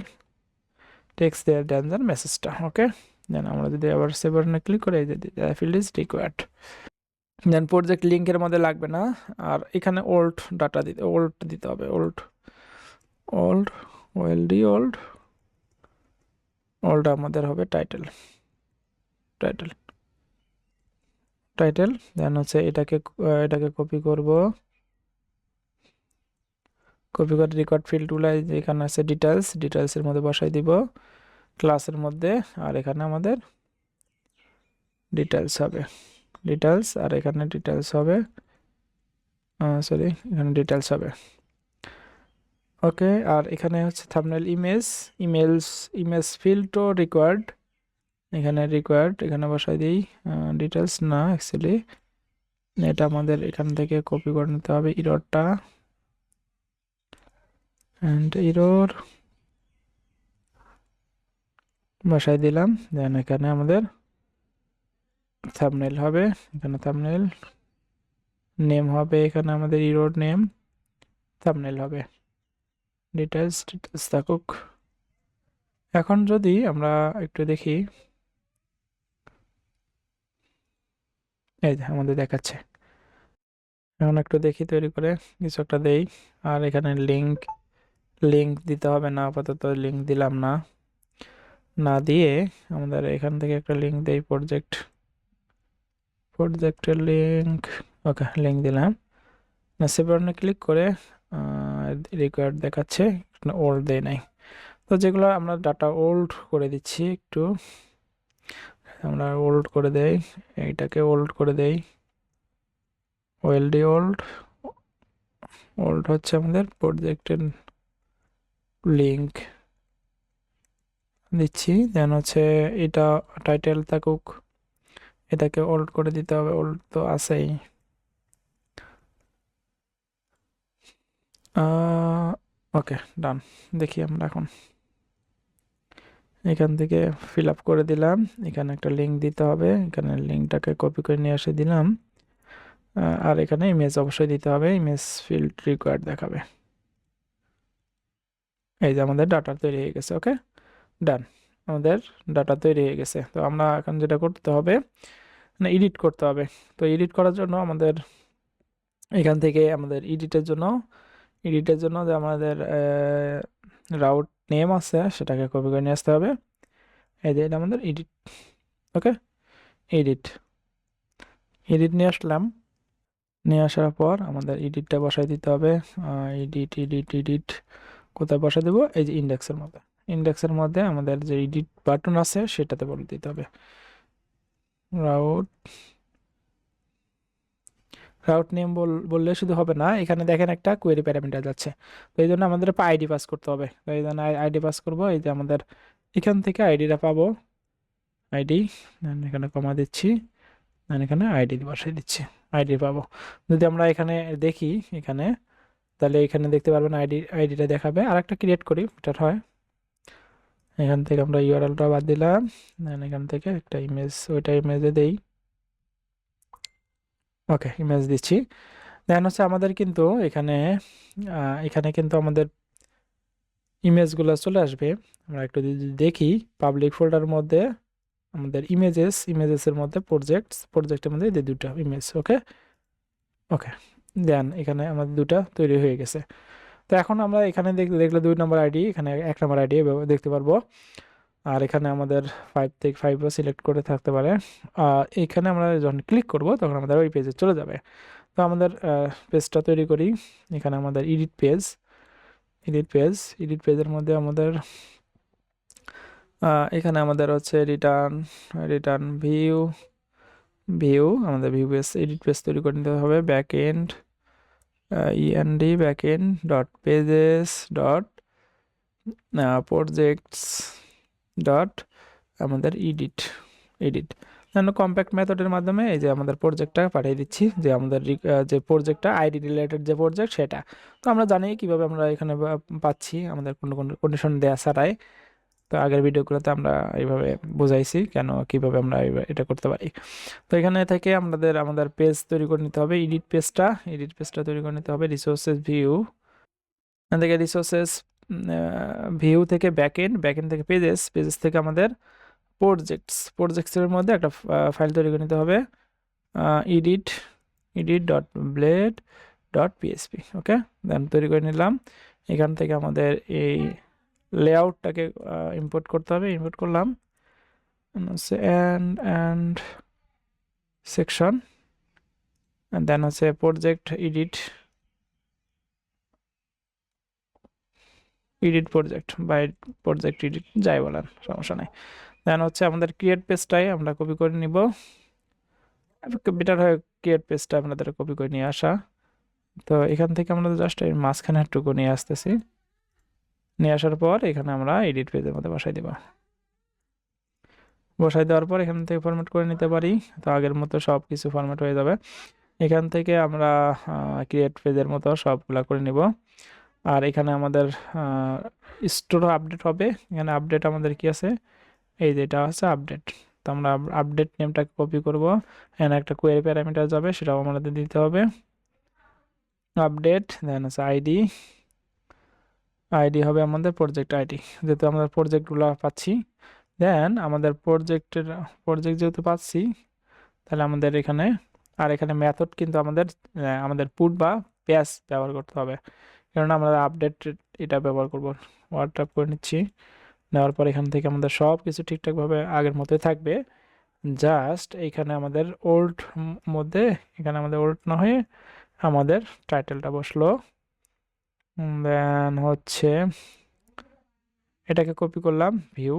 টেক্সট দেয়ার ডেঞ্জার মেসেজটা। ওকে, দেন আমরা যদি আবার সেভ বাটনে ক্লিক করে এই যে field is required. Then project লিঙ্কের মধ্যে লাগবে না, আর এখানে ওল্ড ডাটা দিতে, ওল্ড দিতে হবে, ওল্ড ওল্ড ওএলডি ওল্ড ওল্ড আমাদের হবে টাইটেল, টাইটেল টাইটেল। দেন হচ্ছে এটাকে কপি করব, কপি করে রেকর্ড ফিল্ড টুলে এখানে আছে ডিটেলস, ডিটেলসের মধ্যে বসাই দিব ক্লাসের মধ্যে। আর এখানে আমাদের ডিটেলস হবে, ডিটেলস, আর এখানে ডিটেলস হবে, সরি এখানে ডিটেলস হবে। ওকে, আর এখানে হচ্ছে থাম্বনেল ইমেজ, ইমেজ ফিল্ডও রিকোয়ার্ড, এখানে রিকোয়ার্ড এখানে বসাই দিই, ডিটেলস না অ্যাকচুয়ালি এটা আমাদের এখান থেকে কপি করে নিতে হবে, ইররটা অ্যান্ড ইরর বসাই দিলাম। দেন এখানে আমাদের থাম্বনেল হবে, এখানে থাম্বনেল নেম হবে, এখানে আমাদের ইরোর নেম, থাম্বনেল হবে, ডিটেলস ডিটেলস থাকুক। এখন যদি আমরা একটু দেখি, এই যে আমাদের দেখাচ্ছে। এখন একটু দেখি তৈরি করে কিছু একটা দেই। আর এখানে লিঙ্ক দিতে হবে না, আপাতত লিঙ্ক দিলাম না। না দিয়ে আমাদের এখান থেকে একটা লিঙ্ক দেই, প্রজেক্টের লিঙ্ক। ওকে, লিঙ্ক দিলাম। না, সেভ বাটনে ক্লিক করে রিকোয়ার্ড দেখাচ্ছে, ওল্ড দেয় নাই। তো যেগুলো আমরা ডাটা ওল্ড করে দিচ্ছি, একটু আমরা ওল্ড করে দেই, এইটাকে ওল্ড করে দেই, ওএলডি ওল্ড। ওল্ড হচ্ছে আমাদের প্রজেক্টের লিঙ্ক দিচ্ছি, দেন হচ্ছে এটা টাইটেল থাকুক, এটাকে ওল্ড করে দিতে হবে, ওল্ড তো আছেই। ওকে, ডান। দেখি আমরা এখন এখান থেকে ফিল আপ করে দিলাম, এখানে একটা লিঙ্ক দিতে হবে, এখানে লিঙ্কটাকে কপি করে নিয়ে এসে দিলাম। আর এখানে ইমেজ অবশ্যই দিতে হবে, ইমেজ ফিল্ড রিকোয়ার্ড দেখাবে। এই যে আমাদের ডাটা তৈরি হয়ে গেছে। ওকে, ডান, আমাদের ডাটা তৈরি হয়ে গেছে। তো আমরা এখন যেটা করতে হবে, মানে এডিট করতে হবে। তো এডিট করার জন্য আমাদের এখান থেকে আমাদের এডিটের জন্য যে আমাদের রাউট নেম আছে সেটাকে কপি করে নিয়ে আসতে হবে। এই যে এটা আমাদের এডিট। ওকে, এডিট নিয়ে আসলাম। নিয়ে আসার পর আমাদের এডিটটা বসাই দিতে হবে। এডিট কোথায় বসাই দেবো? এই যে ইন্ডেক্সের মধ্যে আমাদের যে এডিট বাটন আছে সেটাতে বলে দিতে হবে। রাউট রাউট নেম বললে শুধু হবে না, এখানে দেখেন একটা কোয়েরি প্যারামিটার যাচ্ছে। তো এই জন্য আমাদের আইডি পাস করতে হবে। তো এই জন্য আইডি পাস করবো। এই যে আমাদের এখান থেকে আইডিটা পাবো, আইডি, এখানে কমা দিচ্ছি, এখানে আইডি বসাই দিচ্ছি, আইডি পাবো। যদি আমরা এখানে দেখি, এখানে তাহলে এখানে দেখতে পারবেন আইডিটা দেখাবে। আর একটা ক্রিয়েট করি, বেটার হয়। এখান থেকে আমরা ইউআরএলটা বাদ দিলাম, এখান থেকে একটা ইমেজ, ওইটা ইমেজে দেই। ওকে, ইমেজ দিচ্ছি। দেন হচ্ছে আমাদের কিন্তু এখানে কিন্তু আমাদের ইমেজগুলো চলে আসবে। আমরা একটু যদি দেখি, পাবলিক ফোল্ডারের মধ্যে আমাদের ইমেজেসের মধ্যে প্রজেক্টের মধ্যে এই দুটো ইমেজ। ওকে, ওকে, দেন এখানে আমাদের দুটা তৈরি হয়ে গেছে। তো এখন আমরা এখানে দেখলে 2 নম্বর আইডি, এখানে 1 নম্বর আইডি দেখতে পারবো। আর এখানে আমাদের 5 থেকে 5ও সিলেক্ট করে থাকতে পারে। এখানে আমরা যখন ক্লিক করব তখন আমাদের ওই পেজে চলে যাবে। তো আমাদের পেজটা তৈরি করি। এখানে আমাদের এডিট পেজের মধ্যে আমাদের এখানে আমাদের হচ্ছে রিটার্ন ভিউ আমাদের ভিউ পেজ, এডিট পেজ তৈরি করে নিতে হবে। Backend backend dot pages dot projects dot আমাদের এডিট কম্প্যাক্ট মেথডের মাধ্যমে এই যে আমাদের প্রজেক্টটা পাঠিয়ে দিচ্ছি, যে আমাদের যে প্রজেক্টটা আইডি রিলেটেড যে প্রজেক্ট সেটা। তো আমরা জানি কিভাবে আমরা এখানে পাচ্ছি, আমাদের কোনো কন্ডিশন দেয়া ছাড়াই। তো আগের ভিডিওগুলোতে আমরা এইভাবে বুঝাইছি কিভাবে আমরা এটা করতে পারি। তো এখানে থেকে আমাদের পেজ তৈরি করে নিতে হবে, এডিট পেজটা তৈরি করে নিতে হবে। রিসোর্সেস ভিউ, এখান থেকে রিসোর্সেস ভিউ থেকে ব্যাকএন্ড থেকে পেজেস থেকে আমাদের প্রজেক্টসের মধ্যে একটা ফাইল তৈরি করে নিতে হবে, edit dot blade dot PHP. Okay, then তৈরি করে নিলাম। এখান থেকে আমাদের এই লেআউটটাকে ইম্পোর্ট করতে হবে, ইম্পোর্ট করলাম হচ্ছে অ্যান্ড সেকশন, দেন হচ্ছে প্রজেক্ট এডিট প্রজেক্ট এডিট যাই বলেন, সমস্যা নাই। দেন হচ্ছে আমাদের ক্রিয়েট পেজটাই আমরা কপি করে নিব। বেটার হয় ক্রিয়েট পেজটা আপনাদের কপি করে নিয়ে আসা। তো এখান থেকে আমরা জাস্ট এই মাঝখানে একটুকু নিয়ে আসতেছি, নিয়ে আসার পর এখানে আমরা এডিট পেজের মধ্যে বসাই দেওয়ার পর এখান থেকে ফরম্যাট করে নিতে পারি। তো আগের মতো সব কিছু ফরম্যাট হয়ে যাবে। এখান থেকে আমরা ক্রিয়েট পেজের মতো সবগুলা করে নিব। আর এখানে আমাদের স্টোর আপডেট হবে। এখানে আপডেট আমাদের কি আছে, এই যেটা আছে আপডেট। তো আমরা আপডেট নেমটাকে কপি করব, এখানে একটা কোয়েরি প্যারামিটার যাবে, সেটাও আমাদের দিতে হবে। আপডেট, দেন আছে আইডি হবে আমাদের প্রজেক্ট আইডি, যেহেতু আমরা প্রজেক্টগুলো পাচ্ছি। দেন আমাদের প্রজেক্ট যেহেতু পাচ্ছি, তাহলে আমাদের এখানে মেথড কিন্তু আমাদের পুট বা প্যাস ব্যবহার করতে হবে, কারণ আমরা আপডেট এটা ব্যবহার করব। ওয়ার্ড টাইপ করে নিচ্ছি, নেওয়ার পর এখান থেকে আমাদের সব কিছু ঠিকঠাকভাবে আগের মতোই থাকবে। জাস্ট এইখানে আমাদের ওল্ড মধ্যে, এখানে আমাদের ওল্ড না হয়ে আমাদের টাইটেলটা বসলো। দেন হচ্ছে এটাকে কপি করলাম, ভিউ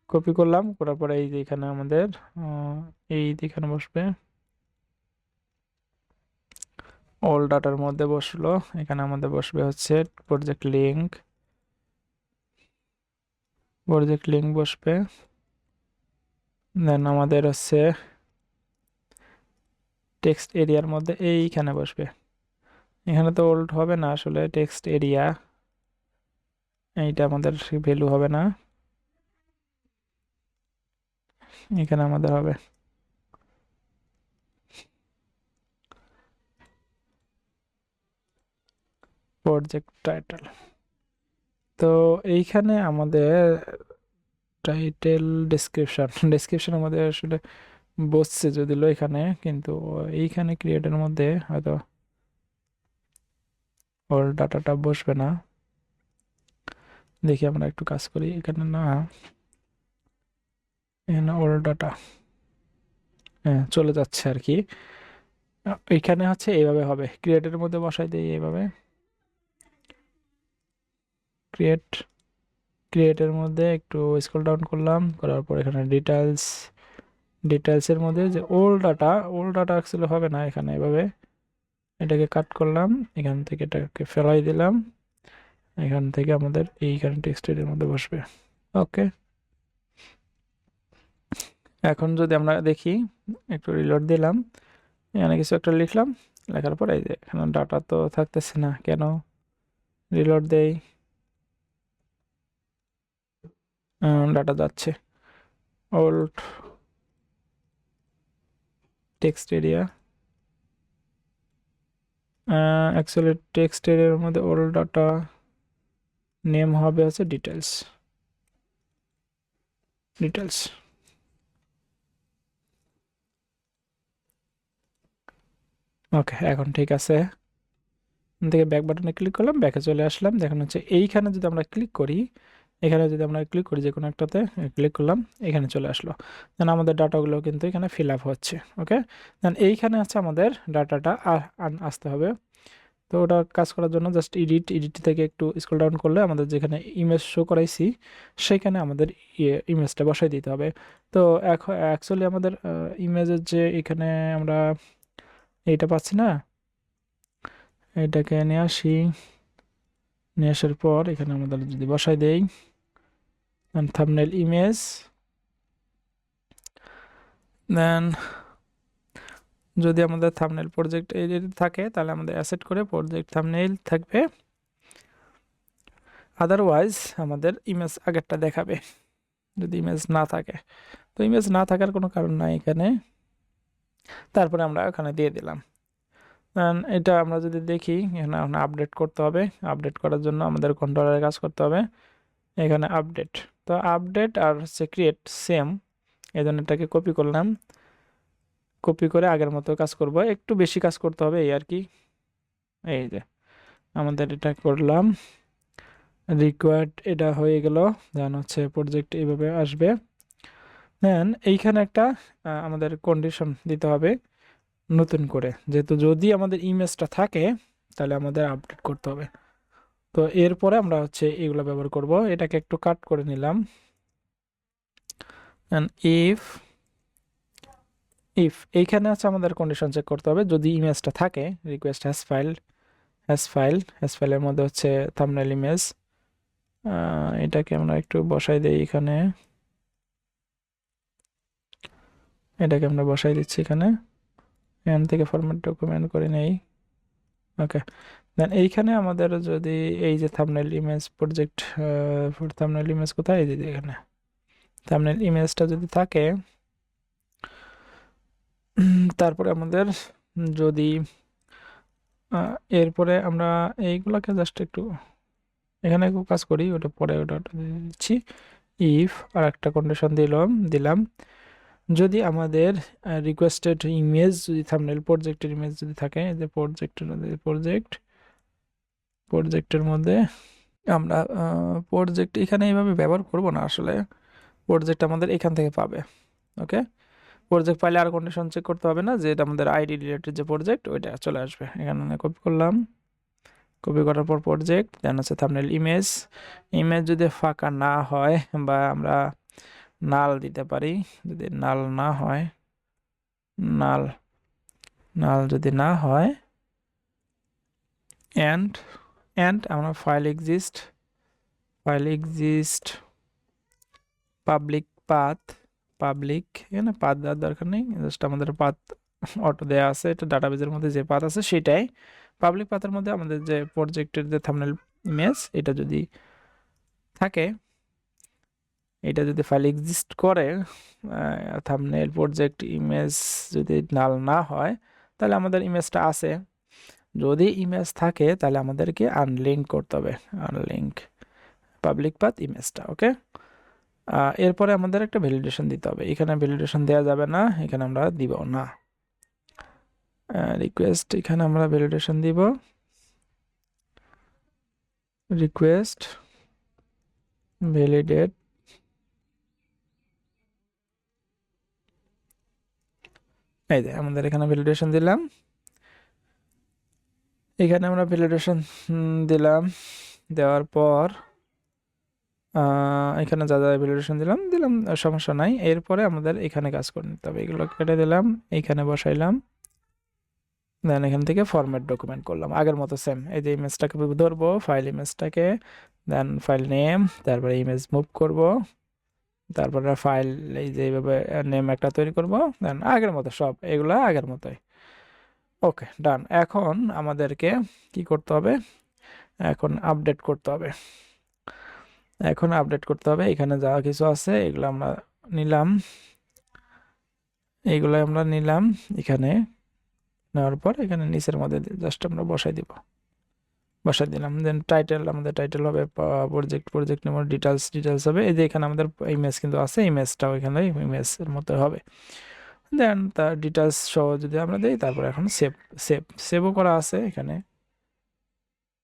কপি করলাম, করার পরে এই যে এখানে আমাদের এই এখানে বসবে, অল ডাটার মধ্যে বসলো। এখানে আমাদের বসবে হচ্ছে প্রজেক্ট লিঙ্ক, প্রজেক্ট লিঙ্ক বসবে। দেন আমাদের হচ্ছে টেক্সট এরিয়ার মধ্যে এইখানে বসবে। এখানে তো ওল্ড হবে না আসলে, টেক্সট এরিয়া এইটা আমাদের ভ্যালু হবে না, এখানে আমাদের হবে প্রজেক্ট টাইটেল। তো এইখানে আমাদের টাইটেল ডেসক্রিপশন, ডেসক্রিপশন আমাদের আসলে বসছে যদিও এখানে, কিন্তু এইখানে ক্রিয়েটের মধ্যে হয়তো ওর ডাটাটা বসবে না। দেখি আমরা একটু কাজ করি, এখানে না, এখানে ওর ডাটা হ্যাঁ চলে যাচ্ছে আর কি। এইখানে হচ্ছে এইভাবে হবে, ক্রিয়েটের মধ্যে বসাই দিই এইভাবে, ক্রিয়েট, ক্রিয়েটের মধ্যে একটু স্ক্রল ডাউন করলাম, করার পর এখানে ডিটেলস, ডিটেলসের মধ্যে যে ওল্ড ডাটা অ্যাকচুয়ালি হবে না এখানে, এভাবে এটাকে কাট করলাম, এখান থেকে এটাকে ফেলাই দিলাম, এখান থেকে আমাদের এইখানে টেক্সটের মধ্যে বসবে। ওকে, এখন যদি আমরা দেখি, একটু রিলোড দিলাম, এখানে কিছু একটা লিখলাম, লেখার পর এই যে এখানে ডাটা তো থাকতেছে না, কেন? রিলোড দেই, ডাটা যাচ্ছে, old text area, actually text এরিয়ার মধ্যে ওল্ড ডাটা নেম হবে হচ্ছে ডিটেলস, ডিটেলস। ওকে, এখন ঠিক আছে। এখান থেকে ব্যাক বাটনে ক্লিক করলাম, ব্যাকে চলে আসলাম। দেখুন হচ্ছে এইখানে যদি আমরা ক্লিক করি, এখানে যদি আমরা ক্লিক করি যে কোনো একটাতে ক্লিক করলাম, এখানে চলে আসলো। দেন আমাদের ডাটাগুলো কিন্তু এখানে ফিল আপ হচ্ছে। ওকে, দেন এইখানে আছে আমাদের ডাটাটা আসতে হবে। তো ওটা কাজ করার জন্য জাস্ট এডিট থেকে একটু স্ক্রল ডাউন করলে আমাদের যেখানে ইমেজ শো করাইছি সেখানে আমাদের ইমেজটা বসাই দিতে হবে। তো এখন অ্যাকচুয়ালি আমাদের ইমেজের যে এখানে আমরা এইটা পাচ্ছি না, এটাকে নিয়ে আসি, নিয়ে আসার পর এখানে আমাদের যদি বসাই দেই থাম্বনেল ইমেজ, দেন যদি আমাদের থাম্বনেল প্রজেক্ট এই যদি থাকে তাহলে আমাদের অ্যাসেট করে প্রজেক্ট থাম্বনেল থাকবে, আদারওয়াইজ আমাদের ইমেজ আগেরটা দেখাবে যদি ইমেজ না থাকে। তো ইমেজ না থাকার কোনো কারণ নাই এখানে, তারপরে আমরা ওখানে দিয়ে দিলাম। এটা আমরা যদি দেখি এখানে আপডেট করতে হবে, আপডেট করার জন্য আমাদের কন্ট্রোলারের কাজ করতে হবে, এখানে আপডেট। তো আপডেট আর হচ্ছে ক্রিয়েট সেম, এই জন্য এটাকে কপি করলাম, কপি করে আগের মতো কাজ করব, একটু বেশি কাজ করতে হবে এই আর কি। এই যে আমাদের এটা করলাম, রিকোয়ার্ড এটা হয়ে গেল, দেন হচ্ছে প্রজেক্ট এইভাবে আসবে। দেন এইখানে একটা আমাদের কন্ডিশন দিতে হবে নতুন করে, যেহেতু যদি আমাদের ইমেজটা থাকে তাহলে আমাদের আপডেট করতে হবে। তো এরপরে আমরা হচ্ছে এগুলো ব্যবহার করব, এটাকে একটু কাট করে নিলাম। ইফ ইফ এইখানে আছে আমাদের কন্ডিশন চেক করতে হবে, যদি ইমেজটা থাকে রিকোয়েস্ট হ্যাজ ফাইলের মধ্যে হচ্ছে থাম্বনেল ইমেজ, এটাকে আমরা একটু বসাই দিই এখানে, এটাকে আমরা বসাই দিচ্ছি এখানে, এখান থেকে ফরম্যাট ডকুমেন্ট করে নেই। ওকে, দেন এইখানে আমাদের যদি এই যে thumbnail image project, thumbnail image কোথায়, এই যে এখানে থাম্বনেল ইমেজটা যদি থাকে, তারপরে আমাদের যদি এরপরে আমরা এইগুলাকে জাস্ট একটু এখানে কাজ করি, ওটা পরে ওটা দিচ্ছি। ইফ আর একটা কন্ডিশন দিলাম যদি আমাদের রিকোয়েস্টেড ইমেজ যদি থাম্বনেল প্রজেক্টের ইমেজ যদি থাকে, যে প্রজেক্টের মধ্যে আমরা প্রজেক্ট এখানে এইভাবে ব্যবহার করব না আসলে, প্রজেক্ট আমাদের এখান থেকে পাবে। ওকে, প্রজেক্ট পাইলে আর কন্ডিশন চেক করতে হবে না, যে এটা আমাদের আইডি রিলেটেড যে প্রজেক্ট ওইটা চলে আসবে। এখানে কপি করলাম, কপি করার পর প্রজেক্ট, দেন হচ্ছে থাম্বনেল ইমেজ। ইমেজ যদি ফাঁকা না হয় বা আমরা নাল দিতে পারি, যদি নাল না হয়, নাল নাল যদি না হয়, এন্ড আমরা file exist public path, public, এখানে পাথ দেওয়ার দরকার নেই, জাস্ট আমাদের পাথ অটো দেওয়া আছে, এটা ডাটাবেজের মধ্যে যে পাথ আছে সেটাই পাবলিক পাথের মধ্যে আমাদের যে প্রজেক্টের যে থাম্বনেল ইমেজ এটা যদি থাকে, এটা যদি ফাইল এক্সিস্ট করে, থাম্বনেল প্রজেক্ট ইমেজ যদি নাল না হয় তাহলে আমাদের ইমেজটা আছে। যদি ইমেজ থাকে তাহলে আমাদেরকে আনলিঙ্ক করতে হবে, আনলিঙ্ক পাবলিক পাথ ইমেজটা। ওকে, এরপরে আমাদের একটা ভ্যালিডেশন দিতে হবে, এখানে ভ্যালিডেশন দেওয়া যাবে না, এখানে আমরা দিব না রিকোয়েস্ট, এখানে আমরা ভ্যালিডেশন দিব রিকোয়েস্ট ভ্যালিডেট, এই যে আমাদের এখানে ভ্যালিডেশন দিলাম, এখানে আমরা ভ্যালিডেশন দিলাম, দেওয়ার পর এখানে যা যা ভ্যালিডেশন দিলাম দিলাম সমস্যা নাই। এরপরে আমাদের এখানে কাজ করে নিতে হবে, এগুলো কেটে দিলাম, এইখানে বসাইলাম, দেন এখান থেকে ফরম্যাট ডকুমেন্ট করলাম আগের মতো সেম। এই যে ইমেজটাকে ধরবো, ফাইল ইমেজটাকে, দেন ফাইল নেম, তারপরে ইমেজ মুভ করব, তারপরে ফাইল এই যে এইভাবে নেম একটা তৈরি করব, দেন আগের মতো সব এগুলা আগের মতোই। ওকে, ডান। এখন আমাদেরকে কি করতে হবে, এখন আপডেট করতে হবে, এখন আপডেট করতে হবে। এখানে যা কিছু আছে এগুলো আমরা নিলাম, এইগুলো আমরা নিলাম, এখানে নেওয়ার পর এখানে নিচের মধ্যে জাস্ট আমরা বসাই দিব, বসাই দিলাম। দেন টাইটেল, আমাদের টাইটেল হবে প্রজেক্ট নেম, ডিটেলস হবে। এই যে এখানে আমাদের ইমেজ কিন্তু আছে, ইমেজটাও এখানে ইমেজের মতো হবে। দেন তার ডিটেলস সহ যদি আমরা দিই, তারপর এখন সেভও করা আছে এখানে।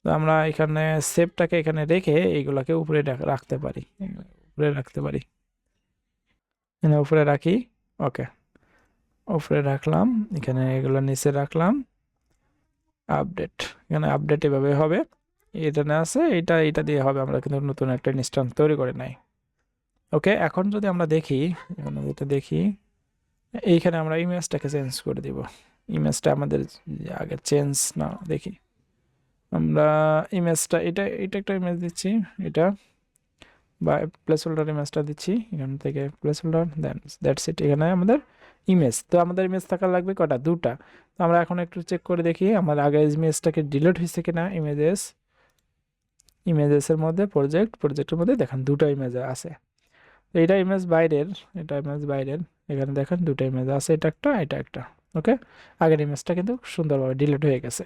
তো আমরা এখানে সেভটাকে এখানে রেখে এইগুলাকে উপরে রাখতে পারি, উপরে রাখতে পারি, এখানে উপরে রাখি। ওকে, উপরে রাখলাম, এখানে এগুলো নিচে রাখলাম। আপডেট, এখানে আপডেট এভাবে হবে, এটা না আছে, এটা দিয়ে হবে, আমরা কিন্তু নতুন একটা ইনস্ট্যান্স তৈরি করে নাই। ওকে, এখন যদি আমরা দেখি, এখানে যেটা দেখি, এইখানে আমরা ইমেজটাকে চেঞ্জ করে দিব, ইমেজটা আমাদের আগে চেঞ্জ না, দেখি আমরা ইমেজটা, এটা একটা ইমেজ দিচ্ছি, এটা বা প্লেস হোল্ডার ইমেজটা দিচ্ছি, এখান থেকে placeholder, then that's it. এখানে আমাদের ইমেজ, তো আমাদের ইমেজ থাকা লাগবে কটা, দুটা। তো আমরা এখন একটু চেক করে দেখি আমার আগে ইমেজটাকে ডিলিট হয়েছে কিনা। ইমেজেসের মধ্যে প্রজেক্টের মধ্যে দেখেন দুটো ইমেজ আছে, তো এটা ইমেজ বাইরের, এটা ইমেজ বাইরের, এখানে দেখেন দুটো ইমেজ আছে, এটা একটা। ওকে, আগের ইমেজটা কিন্তু সুন্দরভাবে ডিলিট হয়ে গেছে।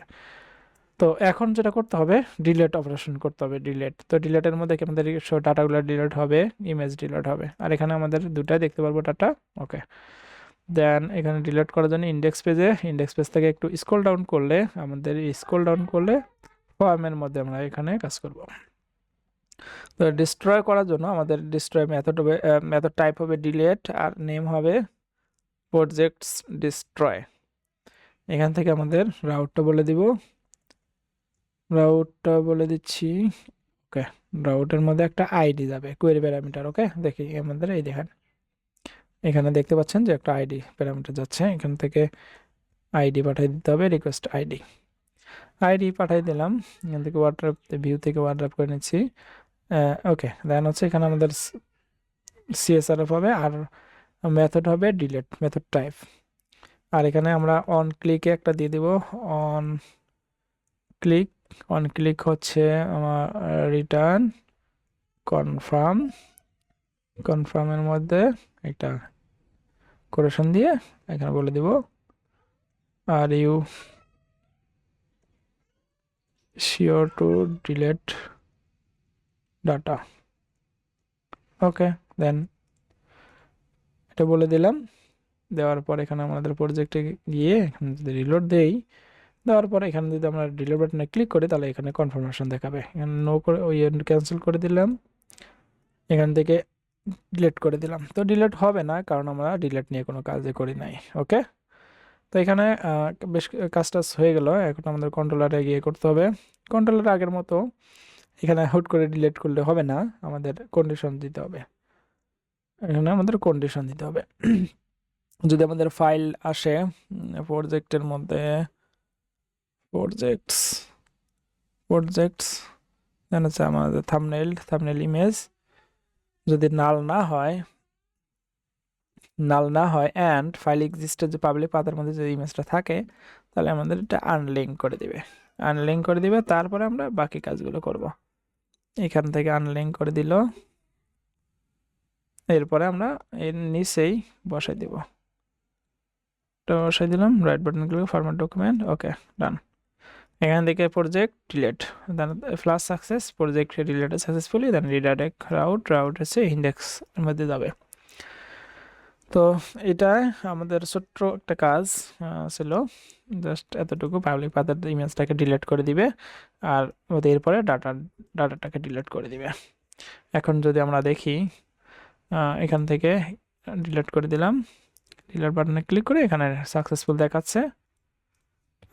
তো এখন যেটা করতে হবে, ডিলেট অপারেশন করতে হবে, ডিলেট। তো ডিলেটের মধ্যে কি আমাদের ডাটাগুলো ডিলেট হবে, ইমেজ ডিলেট হবে, আর এখানে আমাদের দুটাই দেখতে পারবো ডাটা। ওকে, দেন এখানে ডিলেট করার জন্য ইন্ডেক্স পেজ থেকে একটু স্ক্রল ডাউন করলে, আমাদের স্ক্রল ডাউন করলে ফর্মের মধ্যে আমরা এখানে কাজ করব। তো ডিস্ট্রয় করার জন্য আমাদের ডিস্ট্রয় মেথড হবে, মেথড টাইপ হবে ডিলেট, আর নেম হবে প্রজেক্টস ডিস্ট্রয়। এখান থেকে আমাদের রাউটটা বলে দিব, রাউটটা বলে দিচ্ছি। ওকে, রাউটের মধ্যে একটা আইডি যাবে, কোয়েরি প্যারামিটার। ওকে, দেখি আমাদের এই দেখেন, এখানে দেখতে পাচ্ছেন যে একটা আইডি প্যারামিটার যাচ্ছে, এখান থেকে আইডি পাঠিয়ে দিতে হবে, রিকোয়েস্ট আইডি পাঠিয়ে দিলাম, এখান থেকে ওয়ার্ড্রপ ভিউ থেকে ওয়ার্ড্রপ করে নিচ্ছি। ওকে, দেন হচ্ছে এখানে আমাদের সিএসআরএফ হবে, আর মেথড হবে ডিলেট মেথড টাইপ। আর এখানে আমরা অন ক্লিকে একটা দিয়ে দিব, অন ক্লিক, অন ক্লিক হচ্ছে আমার রিটার্ন কনফার্মের মধ্যে একটা কোটেশন দিয়ে এখানে বলে দিব, are you sure to delete data. Okay, then এটা বলে দিলাম, দেওয়ার পর এখানে আমাদের প্রজেক্টে গিয়ে এখানে যদি রিলোড দেই, দেওয়ার পরে এখানে যদি আমরা ডিলিট বাটনে ক্লিক করি তাহলে এখানে কনফার্মেশন দেখাবে। এখানে নো করে ওই ক্যান্সেল করে দিলাম, এখান থেকে ডিলিট করে দিলাম। তো ডিলিট হবে না কারণ আমরা ডিলিট নিয়ে কোনো কাজই করি নাই। ওকে, তো এখানে বেশ কাজটা হয়ে গেল। এখন আমাদের কন্ট্রোলারে গিয়ে করতে হবে। কন্ট্রোলার আগের মতো এখানে হুট করে ডিলিট করলে হবে না, আমাদের কন্ডিশন দিতে হবে। এখানে আমাদের কন্ডিশন দিতে হবে। যদি আমাদের ফাইল আসে প্রজেক্টের মধ্যে, প্রজেক্টস দেন হচ্ছে আমাদের থাম্বনেল ইমেজ, যদি নাল না হয় অ্যান্ড ফাইল এক্সিস্টের যে পাবলিক পাতার মধ্যে যদি ইমেজটা থাকে তাহলে আমাদের এটা আনলিঙ্ক করে দিবে। তারপরে আমরা বাকি কাজগুলো করব। এখান থেকে আনলিঙ্ক করে দিল, এরপরে আমরা এর নিচেই বসাই দিব। তো বসাই দিলাম, right button click, format document, okay done. এখান থেকে project delete, then plus success, project deleted successfully, then redirect route হচ্ছে ইন্ডেক্স এর মধ্যে যাবে। তো এটা আমাদের ছোট্ট একটা কাজ ছিল, জাস্ট এতটুকু, পাবলিক পাতার ইমেজটাকে ডিলিট করে দিবে আর এরপরে ডাটাটাকে ডিলিট করে দিবে। এখন যদি আমরা দেখি এখান থেকে ডিলিট করে দিলাম, ডিলিট বাটনে ক্লিক করে এখানে সাকসেসফুল দেখাচ্ছে।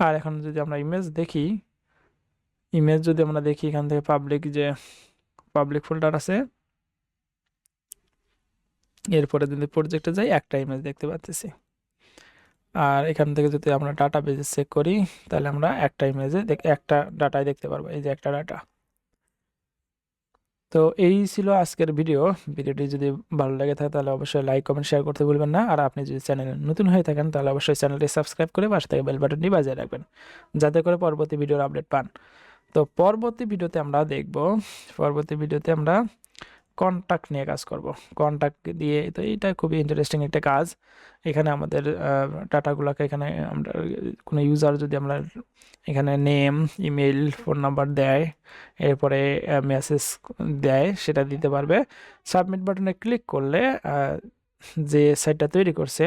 আর এখন যদি আমরা ইমেজ যদি আমরা দেখি এখান থেকে পাবলিক ফোল্ডার আছে, এরপরে যদি প্রজেক্টে যাই একটা ইমেজ দেখতে পাচ্ছি। আর এখান থেকে যদি আমরা ডাটা বেজে চেক করি তাহলে আমরা একটা ইমেজে একটা ডাটাই দেখতে পারবো, এই যে একটা ডাটা। তো এই ছিল আজকের ভিডিওটি যদি ভালো লাগে থাকে তাহলে অবশ্যই লাইক কমেন্ট শেয়ার করতে ভুলবেন না। আর আপনি যদি চ্যানেলে নতুন হয়ে থাকেন তাহলে অবশ্যই চ্যানেলটি সাবস্ক্রাইব করে পাশে থেকে বেল বাটনটি বাজিয়ে রাখবেন যাতে করে পরবর্তী ভিডিওর আপডেট পান। তো পরবর্তী ভিডিওতে আমরা কন্ট্যাক্ট নিয়ে কাজ করব। কন্ট্যাক্ট দিয়ে, তো এইটা খুবই ইন্টারেস্টিং একটা কাজ। এখানে আমাদের ডাটাগুলোকে, এখানে আমরা কোনো ইউজার যদি আমরা এখানে নেম, ইমেল, ফোন নাম্বার দেয়, এরপরে মেসেজ দেয়, সেটা দিতে পারবে। সাবমিট বাটনে ক্লিক করলে যে সাইটটা তৈরি করছে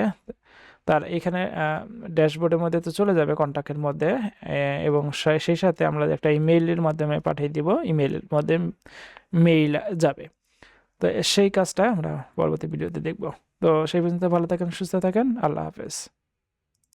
তার এখানে ড্যাশবোর্ডের মধ্যে তো চলে যাবে কন্ট্যাক্টের মধ্যে, এবং সেই সাথে আমরা একটা ইমেইলের মাধ্যমে পাঠিয়ে দিব, ইমেইলের মধ্যে মেইল যাবে। তো সেই কাজটা আমরা পরবর্তী ভিডিওতে দেখব। তো সেই পর্যন্ত ভালো থাকেন, সুস্থ থাকেন, আল্লাহ হাফেজ।